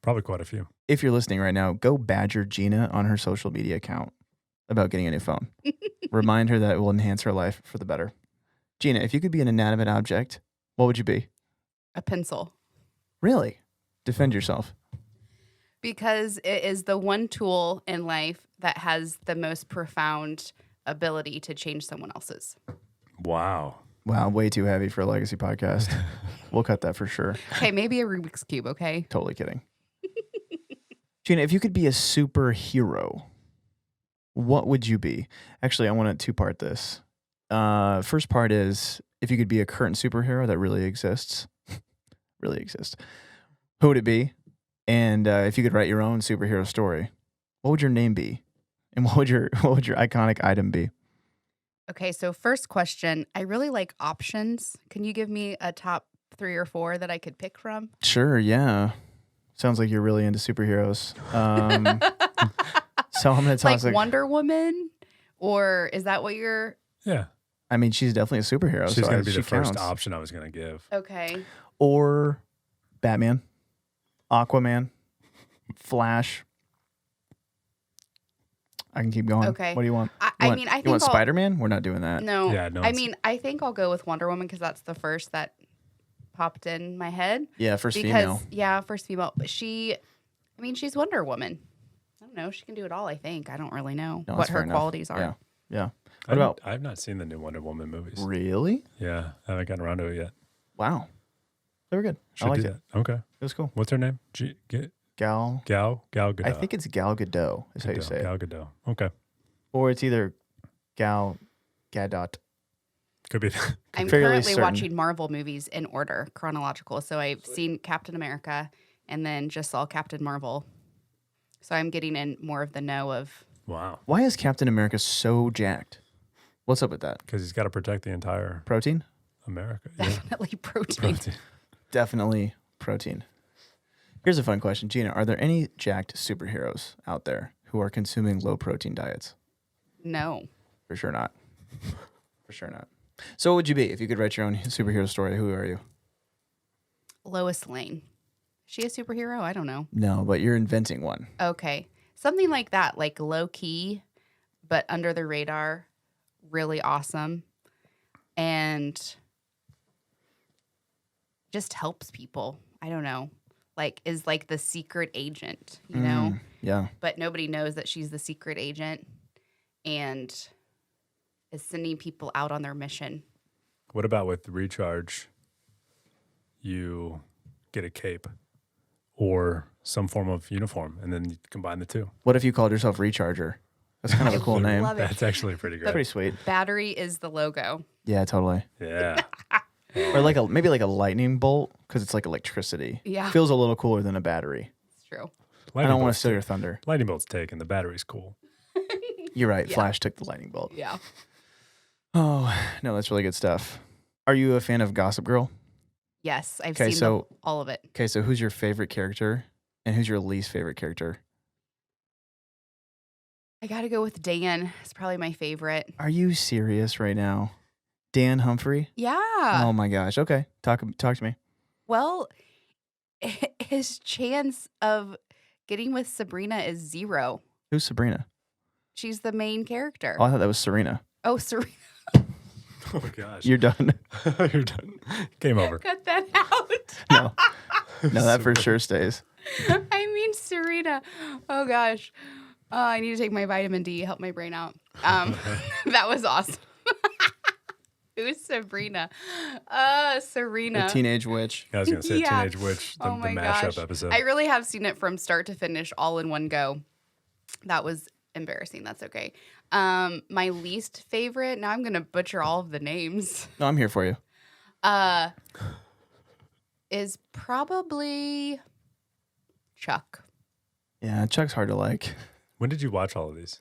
Probably quite a few. If you're listening right now, go badger Gina on her social media account about getting a new phone. Remind her that it will enhance her life for the better. Gina, if you could be an inanimate object, what would you be? A pencil. Really? Defend yourself. Because it is the one tool in life that has the most profound ability to change someone else's. Wow. Wow, way too heavy for a legacy podcast. We'll cut that for sure. Okay, maybe a Rubik's Cube, okay? Totally kidding. Gina, if you could be a superhero, what would you be? Actually, I want to two-part this. First part is if you could be a current superhero that really exists, who would it be? And if you could write your own superhero story, what would your name be? And what would your iconic item be? Okay, so first question. I really like options. Can you give me a top 3 or 4 that I could pick from? Sure, yeah. Sounds like you're really into superheroes. So I'm going to toss Like Wonder Woman? Or is that what you're... Yeah. I mean, she's definitely a superhero. She's so going to be she the first counts. option I was going to give. Okay. Or Batman, Aquaman, Flash. I can keep going. Okay. What do you want? I You want- mean, I you think want I'll- Spider-Man? We're not doing that. No. Yeah, no, I it's- mean, I think I'll go with Wonder Woman because that's the first that popped in my head. Yeah, first Because, female. yeah, first female. But she's Wonder Woman. I don't know. She can do it all, I think. I don't really know No, what that's her fair enough. qualities are. Yeah. Yeah. What about I've not seen the new Wonder Woman movies. really? Yeah, I haven't gotten around to it yet. Wow, they were good. Should I liked do it. that. Okay. It was cool. What's her name? Gal. Gal Gadot. I think it's Gal Gadot. Is how you say it, Gal Gadot. Okay. or it's either Gal Gadot. Could be. I'm fairly currently certain. watching Marvel movies in order, chronological. So I've seen Captain America and then just saw Captain Marvel. So I'm getting in more of the know of. Wow. Why is Captain America so jacked? What's up with that? Because he's got to protect the entire Protein? America. Yeah. Definitely protein. Definitely protein. Here's a fun question, Gina. Are there any jacked superheroes out there who are consuming low protein diets? No. For sure not. For sure not. So what would you be if you could write your own superhero story? Who are you? Lois Lane. Is she a superhero? I don't know. No, but you're inventing one. Okay. Something like that, like low key, but under the radar, really awesome. And just helps people. I don't know. Like, is like the secret agent, you know? Yeah. But nobody knows that she's the secret agent and is sending people out on their mission. What about with Recharge? You get a cape or some form of uniform, and then you combine the two. What if you called yourself Recharger? That's kind of a cool name. love it. That's actually pretty great. That's pretty sweet. Battery is the logo. Yeah, totally. Yeah. Or like maybe like a lightning bolt because it's like electricity. Yeah. Feels a little cooler than a battery. It's true. I don't want to steal your thunder. Lightning bolt's taken. The battery's cool. You're right. Yeah. Flash took the lightning bolt. Yeah. Oh, no, that's really good stuff. Are you a fan of Gossip Girl? Yes, I've Okay, seen so- all of it. Okay, so who's your favorite character and who's your least favorite character? I got to go with Dan. It's probably my favorite. Are you serious right now? Dan Humphrey? Yeah. Oh my gosh. Okay. Talk to me. Well, his chance of getting with Sabrina is 0. Who's Sabrina? She's the main character. Oh, I thought that was Serena. Oh, Serena. Oh my gosh. You're done. You're done. Game over. Cut that out. No. No, that for sure stays. I mean, Serena. Oh, gosh. I need to take my vitamin D, help my brain out. That was awesome. Who's Sabrina? Serena. The teenage witch. I was going to say Yeah. Teenage Witch, the, Oh my the mashup gosh. episode. I really have seen it from start to finish all in one go. That was embarrassing. That's okay. My least favorite, now I'm going to butcher all of the names, No, I'm here for you. is probably Chuck. Yeah, Chuck's hard to like. When did you watch all of these?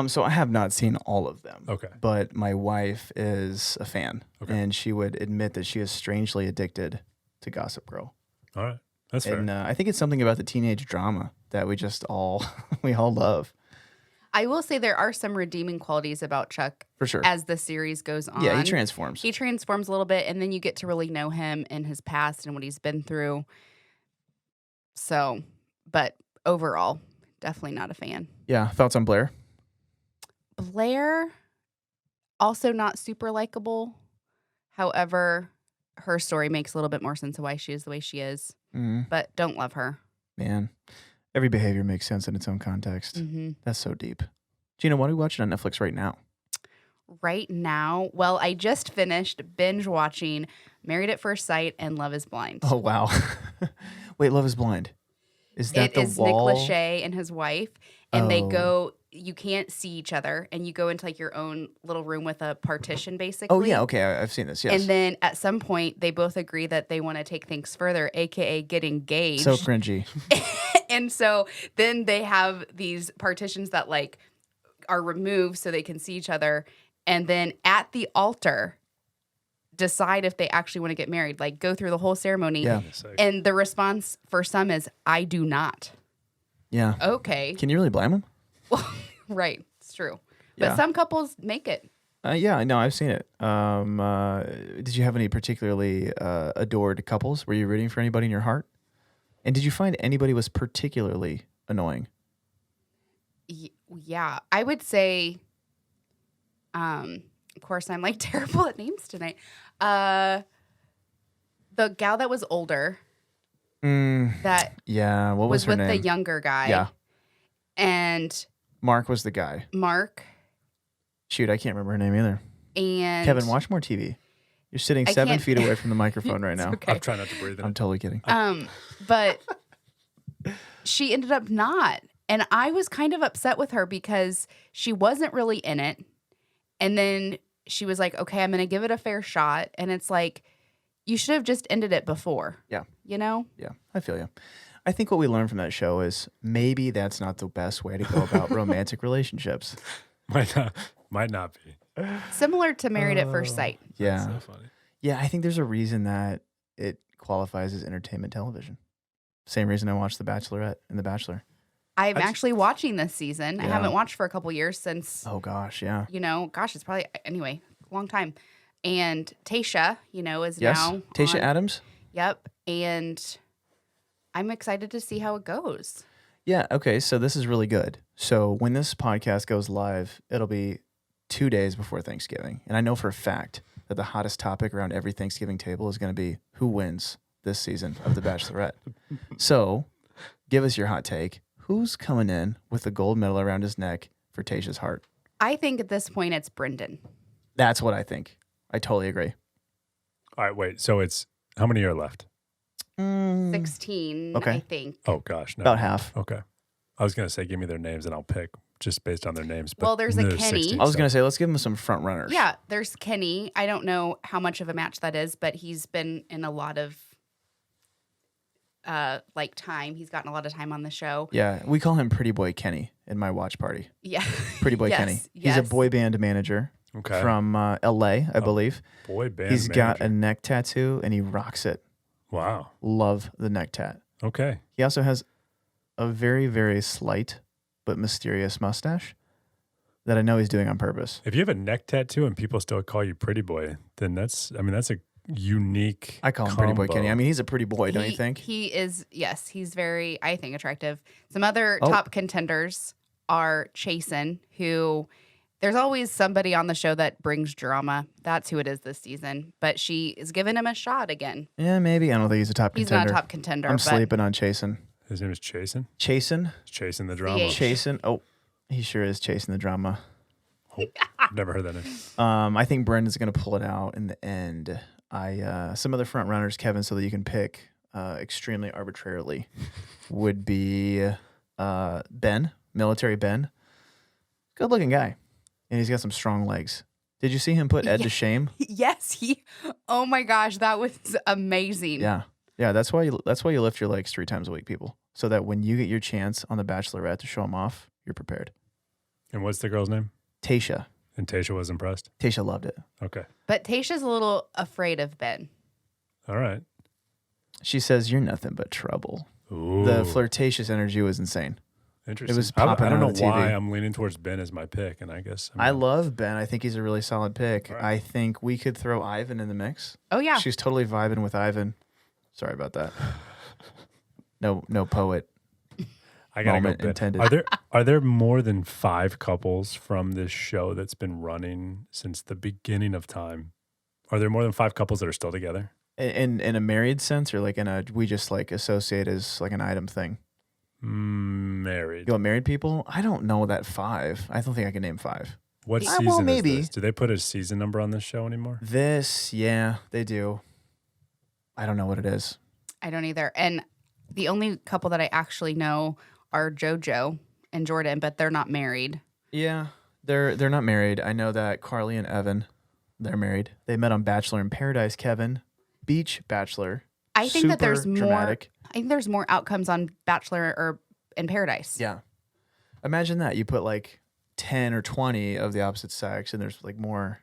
So I have not seen all of them. Okay. But my wife is a fan. Okay. And she would admit that she is strangely addicted to Gossip Girl. All right. That's fair. And I think it's something about the teenage drama that we just all we all love. I will say there are some redeeming qualities about Chuck For sure. as the series goes on. Yeah, he transforms. He transforms a little bit, and then you get to really know him and his past and what he's been through. So, but overall, definitely not a fan. Yeah. Thoughts on Blair? Blair, also not super likable. However, her story makes a little bit more sense of why she is the way she is. But don't love her. Man, every behavior makes sense in its own context. Mm-hmm. That's so deep. Gina, what are we watching on Netflix right now? Right now, well, I just finished binge watching Married at First Sight and Love is Blind. Oh, wow. Wait, Love is Blind. Is that It the is wall? Nick Lachey and his wife, and they Oh. go. You can't see each other, and you go into like your own little room with a partition, basically. Oh, yeah. Okay. I've seen this. Yes. And then at some point, they both agree that they want to take things further, aka get engaged. So cringy. And so then they have these partitions that like are removed so they can see each other, and then at the altar, decide if they actually want to get married. Like go through the whole ceremony. Yeah. And the response for some is, "I do not." Yeah. Okay. Can you really blame him? Right. It's true. But Yeah. some couples make it. Yeah, no, I've seen it. Did you have any particularly adored couples? Were you rooting for anybody in your heart? And did you find anybody was particularly annoying? Yeah. I would say, of course, I'm like terrible at names tonight. The gal that was older, that Yeah, what was was her with name? the younger guy. Yeah. And Mark was the guy. Mark, Shoot, I can't remember her name either. And Kevin, watch more TV. You're sitting I 7 can't- feet away from the microphone right now. okay. I'm trying not to breathe in. I'm totally kidding. But she ended up not. And I was kind of upset with her because she wasn't really in it. And then she was like, okay, I'm going to give it a fair shot. And it's like, you should have just ended it before. Yeah. You know? Yeah, I feel you. I think what we learned from that show is maybe that's not the best way to go about romantic relationships. Might not be. Similar to Married at First Sight. Yeah. That's so funny. Yeah, I think there's a reason that it qualifies as entertainment television. Same reason I watched The Bachelorette and The Bachelor. I'm actually watching this season. I Yeah. haven't watched for a couple years since, Oh, gosh, yeah. it's probably, anyway, a long time. And Tayshia, is Yes, now Tayshia on. Adams? Yep. And I'm excited to see how it goes. Yeah, okay, so this is really good. So when this podcast goes live, it'll be 2 days before Thanksgiving. And I know for a fact that the hottest topic around every Thanksgiving table is going to be who wins this season of The Bachelorette. So give us your hot take. Who's coming in with the gold medal around his neck for Tayshia's heart? I think at this point it's Brendan. That's what I think. I totally agree. All right, wait. So it's how many are left? 16, Okay. I think. Oh gosh, no. About half. Okay. I was gonna say give me their names and I'll pick just based on their names. But Well, there's a there's Kenny. 16, I was so- going to say, let's give him some front runners. Yeah, there's Kenny. I don't know how much of a match that is, but he's been in a lot of time. He's gotten a lot of time on the show. Yeah, we call him Pretty Boy Kenny in my watch party. Yeah. Pretty Boy Yes, Kenny. He's a yes. boy band manager Okay. from LA, I believe. Boy band. He's got manager. a neck tattoo and he rocks it. Wow. Love the neck tat. Okay. He also has a very, very slight but mysterious mustache that I know he's doing on purpose. If you have a neck tattoo and people still call you pretty boy, then that's a unique. I call him Pretty Boy combo. Kenny. I mean, he's a pretty boy, don't you think? He is, yes, he's very, I think, attractive. Some other Oh. top contenders are Chasen, who there's always somebody on the show that brings drama. That's who it is this season. But she is giving him a shot again. Yeah, maybe. I don't think he's a top He's contender. not a top contender. I'm but sleeping on Chasen. His name is Chasen. Chasen? He's chasing the drama. CH. Chasen? Oh, he sure is chasing the drama. I've never heard that name. I think Brendan's going to pull it out in the end. Some other front runners, Kevin, so that you can pick extremely arbitrarily, would be Ben, military Ben. Good looking guy. And he's got some strong legs. Did you see him put Ed Yeah. to shame? yes, oh my gosh, that was amazing. Yeah. Yeah, that's why you lift your legs 3 times a week, people. So that when you get your chance on the Bachelorette to show them off, you're prepared. And what's the girl's name? Tayshia. And Tayshia was impressed. Tayshia loved it. Okay. But Tayshia's a little afraid of Ben. All right. She says, "You're nothing but trouble." Ooh. The flirtatious energy was insane. Interesting. it was I popping don't out know of the why TV. I'm leaning towards Ben as my pick, and I guess I love Ben. I think he's a really solid pick. All right. I think we could throw Ivan in the mix. Oh, yeah. She's totally vibing with Ivan. Sorry about that. No poet. I gotta go moment Ben. intended. Are there more than 5 couples from this show that's been running since the beginning of time? Are there more than 5 couples that are still together? In a married sense, or like we just like associate as like an item thing? Married. You want married people? I don't know that 5. I don't think I can name 5. What well, season maybe. is this? Do they put a season number on this show anymore? Yeah, they do. I don't know what it is. I don't either. And the only couple that I actually know are JoJo and Jordan, but they're not married. Yeah, they're not married. I know that Carly and Evan, they're married. They met on Bachelor in Paradise. Kevin, Beach Bachelor. I think that there's Super more. dramatic. I think there's more outcomes on Bachelor or in Paradise. Yeah, imagine that you put like 10 or 20 of the opposite sex, and there's like more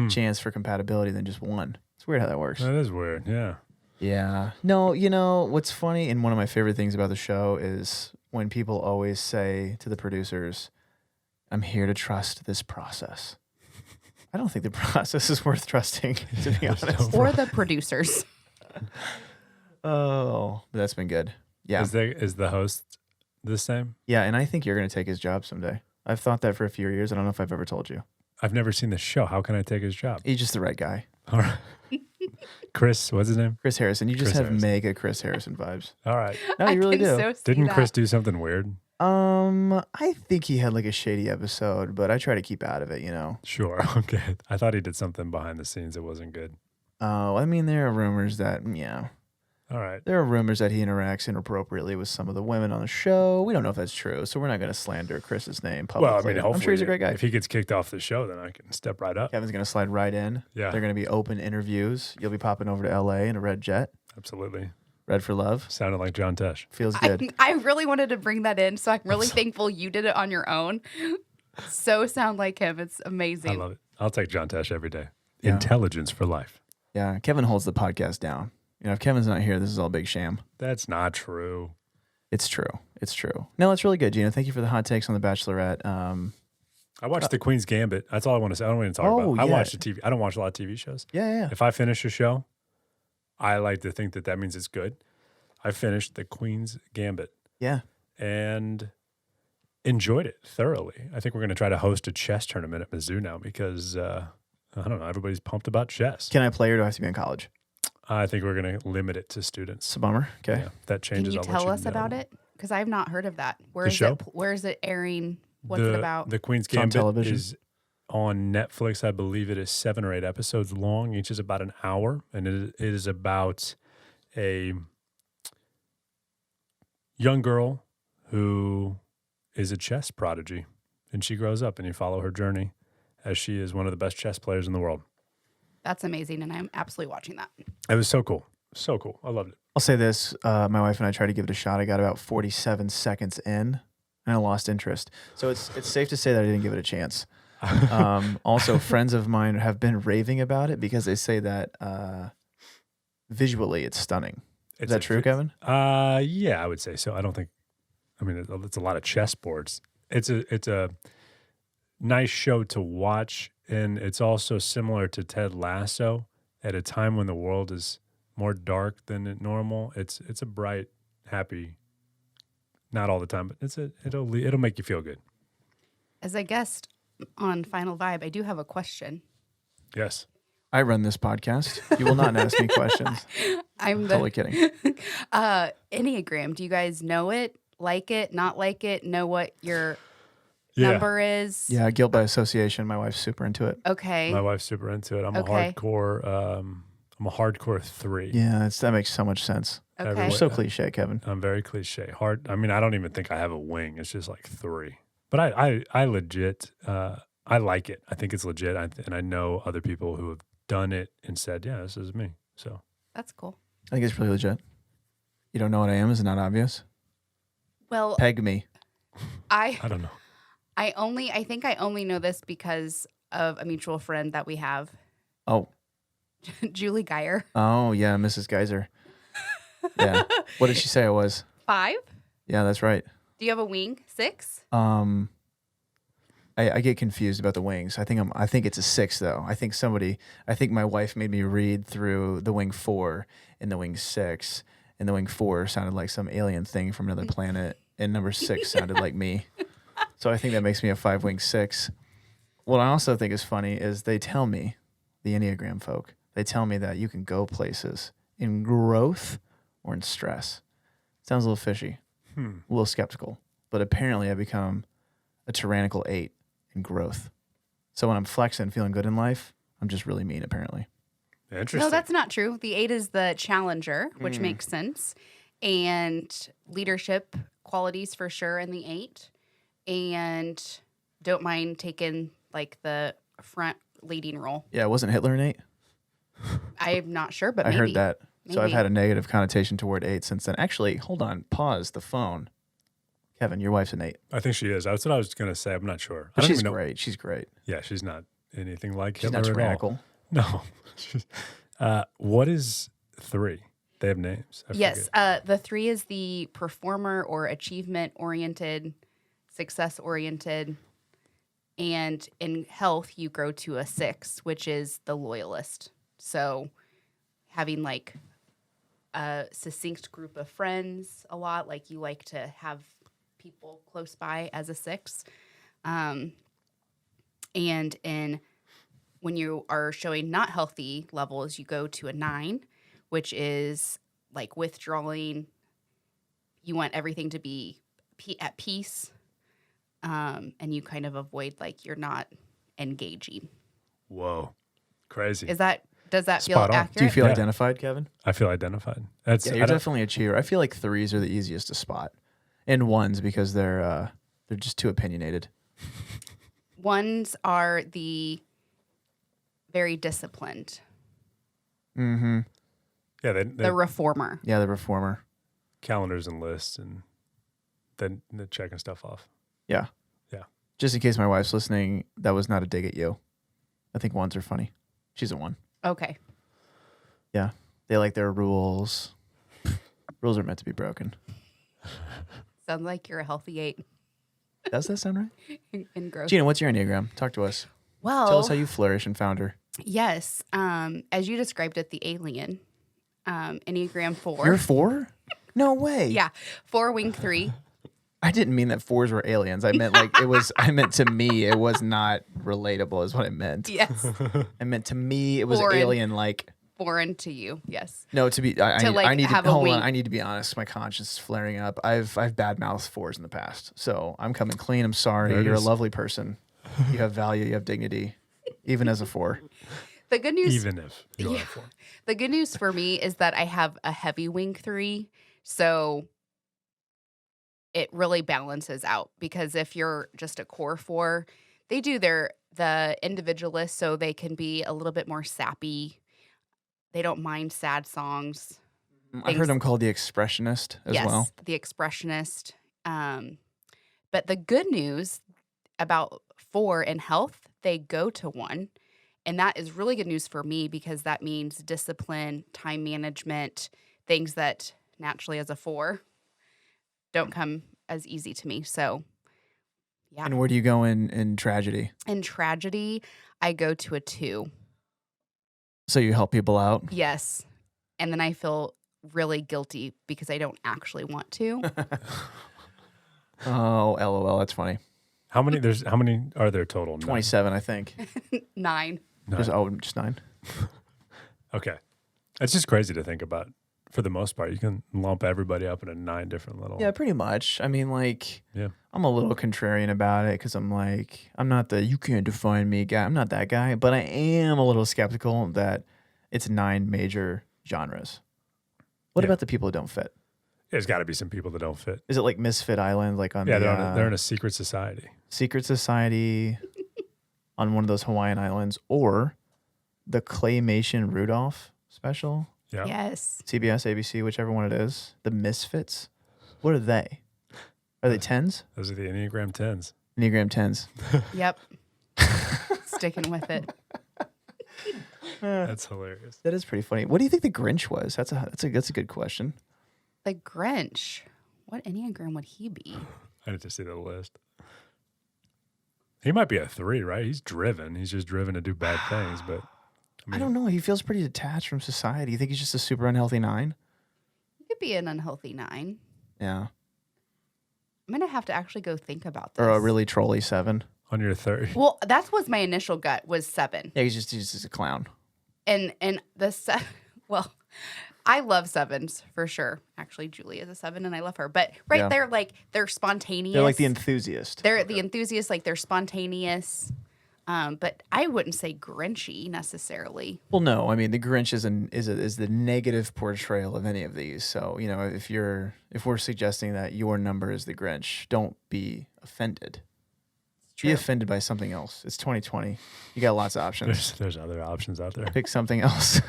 chance for compatibility than just one. It's weird how that works. That is weird. Yeah. Yeah. No, you know, what's funny and one of my favorite things about the show is when people always say to the producers, "I'm here to trust this process." I don't think the process is worth trusting, to be honest. Or the producers. Oh, but that's been good. Yeah. Is the host the same? Yeah, and I think you're going to take his job someday. I've thought that for a few years. I don't know if I've ever told you. I've never seen the show. How can I take his job? He's just the right guy. All right. Chris, what's his name? Chris Harrison. You just Chris have Harrison. mega Chris Harrison vibes. All right. No, you really I can do. so see Didn't that. Chris do something weird? I think he had like a shady episode, but I try to keep out of it, you know. Sure. Okay. I thought he did something behind the scenes that wasn't good. Oh, I mean, there are rumors that, yeah, All right. there are rumors that he interacts inappropriately with some of the women on the show. We don't know if that's true, so we're not going to slander Chris's name publicly. Well, I mean, hopefully, I'm sure he's a great guy. If he gets kicked off the show, then I can step right up. Kevin's going to slide right in. Yeah. They're going to be open interviews. You'll be popping over to LA in a red jet. Absolutely. Red for love. Sounded like John Tesh. Feels good. I really wanted to bring that in, so I'm really thankful you did it on your own. So sound like him. It's amazing. I love it. I'll take John Tesh every day. Yeah. Intelligence for life. Yeah, Kevin holds the podcast down. You know, if Kevin's not here, this is all a big sham. That's not true. It's true. It's true. No, that's really good, Gina. Thank you for the hot takes on The Bachelorette. I watched The Queen's Gambit. That's all I want to say. I don't want to talk about. I watch the TV. I don't watch a lot of TV shows. Yeah. If I finish a show, I like to think that means it's good. I finished The Queen's Gambit. Yeah. And enjoyed it thoroughly. I think we're going to try to host a chess tournament at Mizzou now because, I don't know, everybody's pumped about chess. Can I play or do I have to be in college? I think we're going to limit it to students. It's a bummer. Okay. Yeah, that Can changes. you I'll let tell us know. about it? Because I have not heard of that. Where The is show? it? Where is it airing? What's it about? The Queen's It's on Gambit television. is on Netflix. I believe it is 7 or 8 episodes long. Each is about an hour, and it is about a young girl who is a chess prodigy, and she grows up, and you follow her journey as she is one of the best chess players in the world. That's amazing, and I'm absolutely watching that. It was so cool. So cool. I loved it. I'll say this. My wife and I tried to give it a shot. I got about 47 seconds in, and I lost interest. So it's safe to say that I didn't give it a chance. Also, friends of mine have been raving about it because they say that visually it's stunning. Is that true, Kevin? Yeah, I would say so. I don't think. I mean, it's a lot of chessboards. It's a nice show to watch, and it's also similar to Ted Lasso at a time when the world is more dark than normal. It's a bright, happy. Not all the time, but it'll make you feel good. As a guest on Final Vibe, I do have a question. Yes. I run this podcast. You will not ask me questions. I'm Totally kidding. Enneagram. Do you guys know it? Like it? Not like it? Know what your number is? Yeah, guilt by association. My wife's super into it. Okay. My wife's super into it. I'm Okay. a hardcore 3. Yeah, that makes so much sense. Okay. You're so cliche, Kevin. I'm very cliche. I mean, I don't even think I have a wing. It's just like 3. But I legit, I like it. I think it's legit. And I know other people who have done it and said, yeah, this is me. So That's cool. I think it's pretty legit. You don't know what I am? Is it not obvious? Well, Peg me. I don't know. I think I only know this because of a mutual friend that we have, Oh, Julie Geyer. oh yeah, Mrs. Geyser. Yeah. What did she say I was? 5? Yeah, that's right. Do you have a wing? 6? I get confused about the wings. I think it's a 6 though. I think my wife made me read through the wing 4 and the wing 6, and the wing 4 sounded like some alien thing from another planet, and number 6 sounded like me. So I think that makes me a 5-wing 6. What I also think is funny is they tell me, the Enneagram folk, they tell me that you can go places in growth or in stress. Sounds a little fishy, a little skeptical, but apparently I become a tyrannical 8 in growth. So when I'm flexing, feeling good in life, I'm just really mean, apparently. Interesting. No, that's not true. The 8 is the challenger, which makes sense, and leadership qualities for sure in the 8, and don't mind taking like the front leading role. Yeah, wasn't Hitler an 8? I'm not sure, but I maybe. heard that. So I've Maybe. had a negative connotation toward 8 since then. Actually, hold on. Pause the phone. Kevin, your wife's an 8. I think she is. That's what I was going to say. I'm not sure. I But don't she's even know. great. She's great. Yeah, she's not anything like She's Hitler not at all. tyrannical. No. What is 3? They have names. I Yes, forget. the 3 is the performer or achievement-oriented, success-oriented, and in health, you grow to a 6, which is the loyalist. So having like a succinct group of friends a lot, like you like to have people close by as a 6. And when you are showing not healthy levels, you go to a 9, which is like withdrawing. You want everything to be at peace, and you kind of avoid like you're not engaging. Whoa, crazy. Does that feel Spot on. accurate? Do you feel Yeah. identified, Kevin? I feel identified. That's Yeah, you're definitely a cheater. I feel like 3s are the easiest to spot, and 1s because they're just too opinionated. 1s are the very disciplined, Yeah, they the reformer. Yeah, the reformer. calendars and lists, and then they're checking stuff off. Yeah. Yeah. Just in case my wife's listening, that was not a dig at you. I think 1s are funny. She's a 1. Okay. Yeah. They like their rules. Rules are meant to be broken. Sounds like you're a healthy 8 Does that sound right? in growth. Gina, what's your Enneagram? Talk to us. Well, Tell us how you flourish and found her. yes. As you described it, the alien, Enneagram 4. You're 4? No way. Yeah. 4 wing 3. I didn't mean that 4s were aliens. I meant like I meant to me, it was not relatable is what I meant. Yes. I meant to me, it was Foreign. alien like. Foreign to you. Yes. No, to be, I need have to, a hold wing. on. I need to be honest. My conscience is flaring up. I've bad mouthed 4s in the past. So I'm coming clean. I'm sorry. There it You're a is. lovely person. You have value. You have dignity, even as a 4. The good news. Even if you are Yeah. a 4. The good news for me is that I have a heavy wing 3, so it really balances out. Because if you're just a core 4, they do the individualist, so they can be a little bit more sappy. They don't mind sad songs. I've heard them called the expressionist as Yes, well. the expressionist. But the good news about 4 in health, they go to 1. And that is really good news for me because that means discipline, time management, things that naturally as a 4 don't come as easy to me. So, yeah. And where do you go in tragedy? In tragedy, I go to a 2. So you help people out? Yes. And then I feel really guilty because I don't actually want to. Oh, LOL. That's funny. How many are there total? 27, I think. 9. Nine. Just 9. Okay. It's just crazy to think about. For the most part, you can lump everybody up into 9 different little. Yeah, pretty much. I mean, like, Yeah. I'm a little contrarian about it because I'm like, I'm not the you can't define me guy. I'm not that guy, but I am a little skeptical that it's 9 major genres. What Yeah. about the people who don't fit? There's got to be some people that don't fit. Is it like Misfit Island, like on Yeah, the they're in a secret society. Secret Society on one of those Hawaiian islands, or the Claymation Rudolph special? Yeah. Yes. CBS, ABC, whichever one it is. The Misfits. What are they? Are they 10s? Those are the Enneagram 10s. Enneagram 10s. Yep. Sticking with it. That's hilarious. That is pretty funny. What do you think the Grinch was? That's a good question. The Grinch. What Enneagram would he be? I need to see the list. He might be a 3, right? He's driven. He's just driven to do bad things. But I don't know. He feels pretty detached from society. You think he's just a super unhealthy 9? He could be an unhealthy 9. Yeah. I'm going to have to actually go think about this. Or a really trolly 7. on your 30. Well, that was my initial gut was 7. Yeah, he's just a clown. And the well, I love 7s for sure. Actually, Julie is a 7 and I love her. But Yeah. there, like they're spontaneous. They're like the enthusiast. They're the enthusiasts, like they're spontaneous. But I wouldn't say Grinchy necessarily. Well, no, I mean the Grinch is the negative portrayal of any of these. So if we're suggesting that your number is the Grinch, don't be offended. Be offended by something else. It's 2020. You got lots of options. There's other options out there. Pick something else.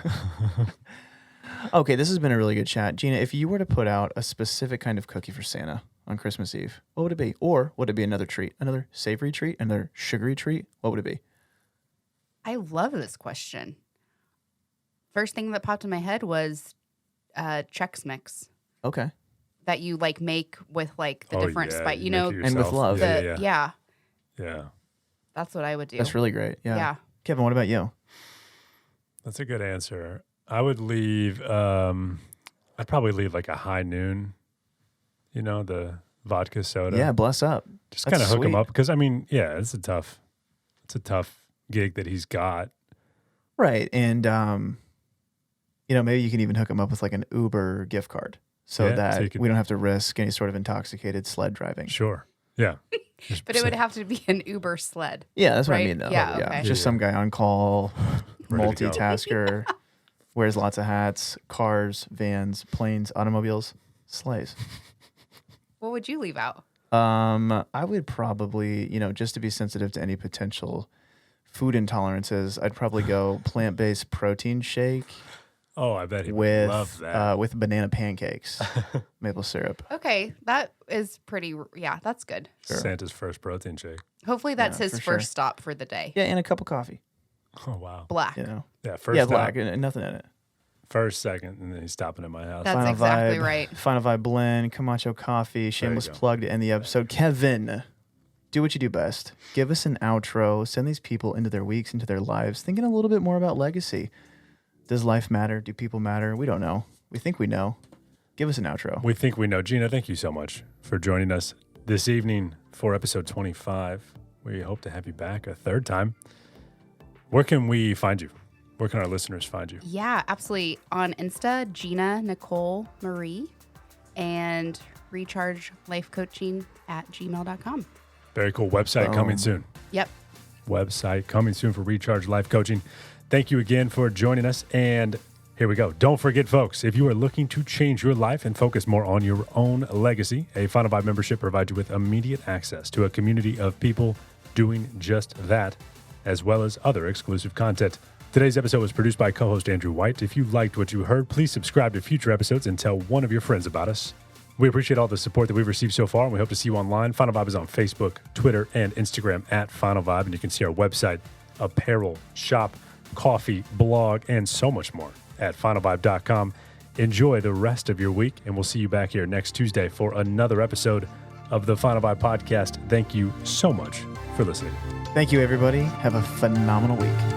Okay, this has been a really good chat, Gina. If you were to put out a specific kind of cookie for Santa on Christmas Eve, what would it be? Or would it be another treat, another savory treat, another sugary treat? What would it be? I love this question. First thing that popped in my head was Chex Mix Okay. that you like make with like the Oh, different yeah, spice, you make it And with yourself. love. Yeah. Yeah, that's what I would do. That's really great. Yeah. Yeah. Kevin, what about you? That's a good answer. I would leave, I'd probably leave like a high noon, the vodka soda. Yeah, bless up. Just That's kind of hook him sweet. up. Because, I mean, yeah, it's a tough gig that he's got. Right. And, maybe you can even hook him up with like an Uber gift card. so Yeah, that so you could- we don't have to risk any sort of intoxicated sled driving. Sure. Yeah. But it would have to be an Uber sled. Yeah, that's what I Right? mean, though. Yeah, okay. Just some guy on call, Ready to go. multitasker, wears lots of hats, cars, vans, planes, automobiles, sleighs. What would you leave out? I would probably, just to be sensitive to any potential food intolerances, I'd probably go plant-based protein shake Oh, I bet he would love that. with banana pancakes, maple syrup. Okay, that is pretty. Yeah, that's good. Sure. Santa's first protein shake. Hopefully, that's Yeah, his for first sure. stop for the day. Yeah, and a cup of coffee. Oh, wow. Black. Yeah, first Yeah, stop, black and nothing in it. first, second, and then he's stopping at my house. That's exactly right. FinalVibe blend, Camacho coffee, shameless go. plug to end the episode. Kevin, do what you do best. Give us an outro. Send these people into their weeks, into their lives, thinking a little bit more about legacy. Does life matter? Do people matter? We don't know. We think we know. Give us an outro. We think we know. Gina, thank you so much for joining us this evening for episode 25. We hope to have you back a third time. Where can we find you? Where can our listeners find you? Yeah, absolutely. On Insta, Gina Nicole Marie, and rechargelifecoaching@gmail.com. Very cool. Website coming Boom. soon. Yep. Website coming soon for Recharge Life Coaching. Thank you again for joining us. And here we go. Don't forget, folks, if you are looking to change your life and focus more on your own legacy, a FinalVibe membership provides you with immediate access to a community of people doing just that, as well as other exclusive content. Today's episode was produced by co-host Andrew White. If you liked what you heard, please subscribe to future episodes and tell one of your friends about us. We appreciate all the support that we've received so far, and we hope to see you online. FinalVibe is on Facebook, Twitter, and Instagram @FinalVibe, and you can see our website, apparel, shop, coffee, blog, and so much more at finalvibe.com. Enjoy the rest of your week, and we'll see you back here next Tuesday for another episode of the FinalVibe Podcast. Thank you so much for listening. Thank you, everybody. Have a phenomenal week.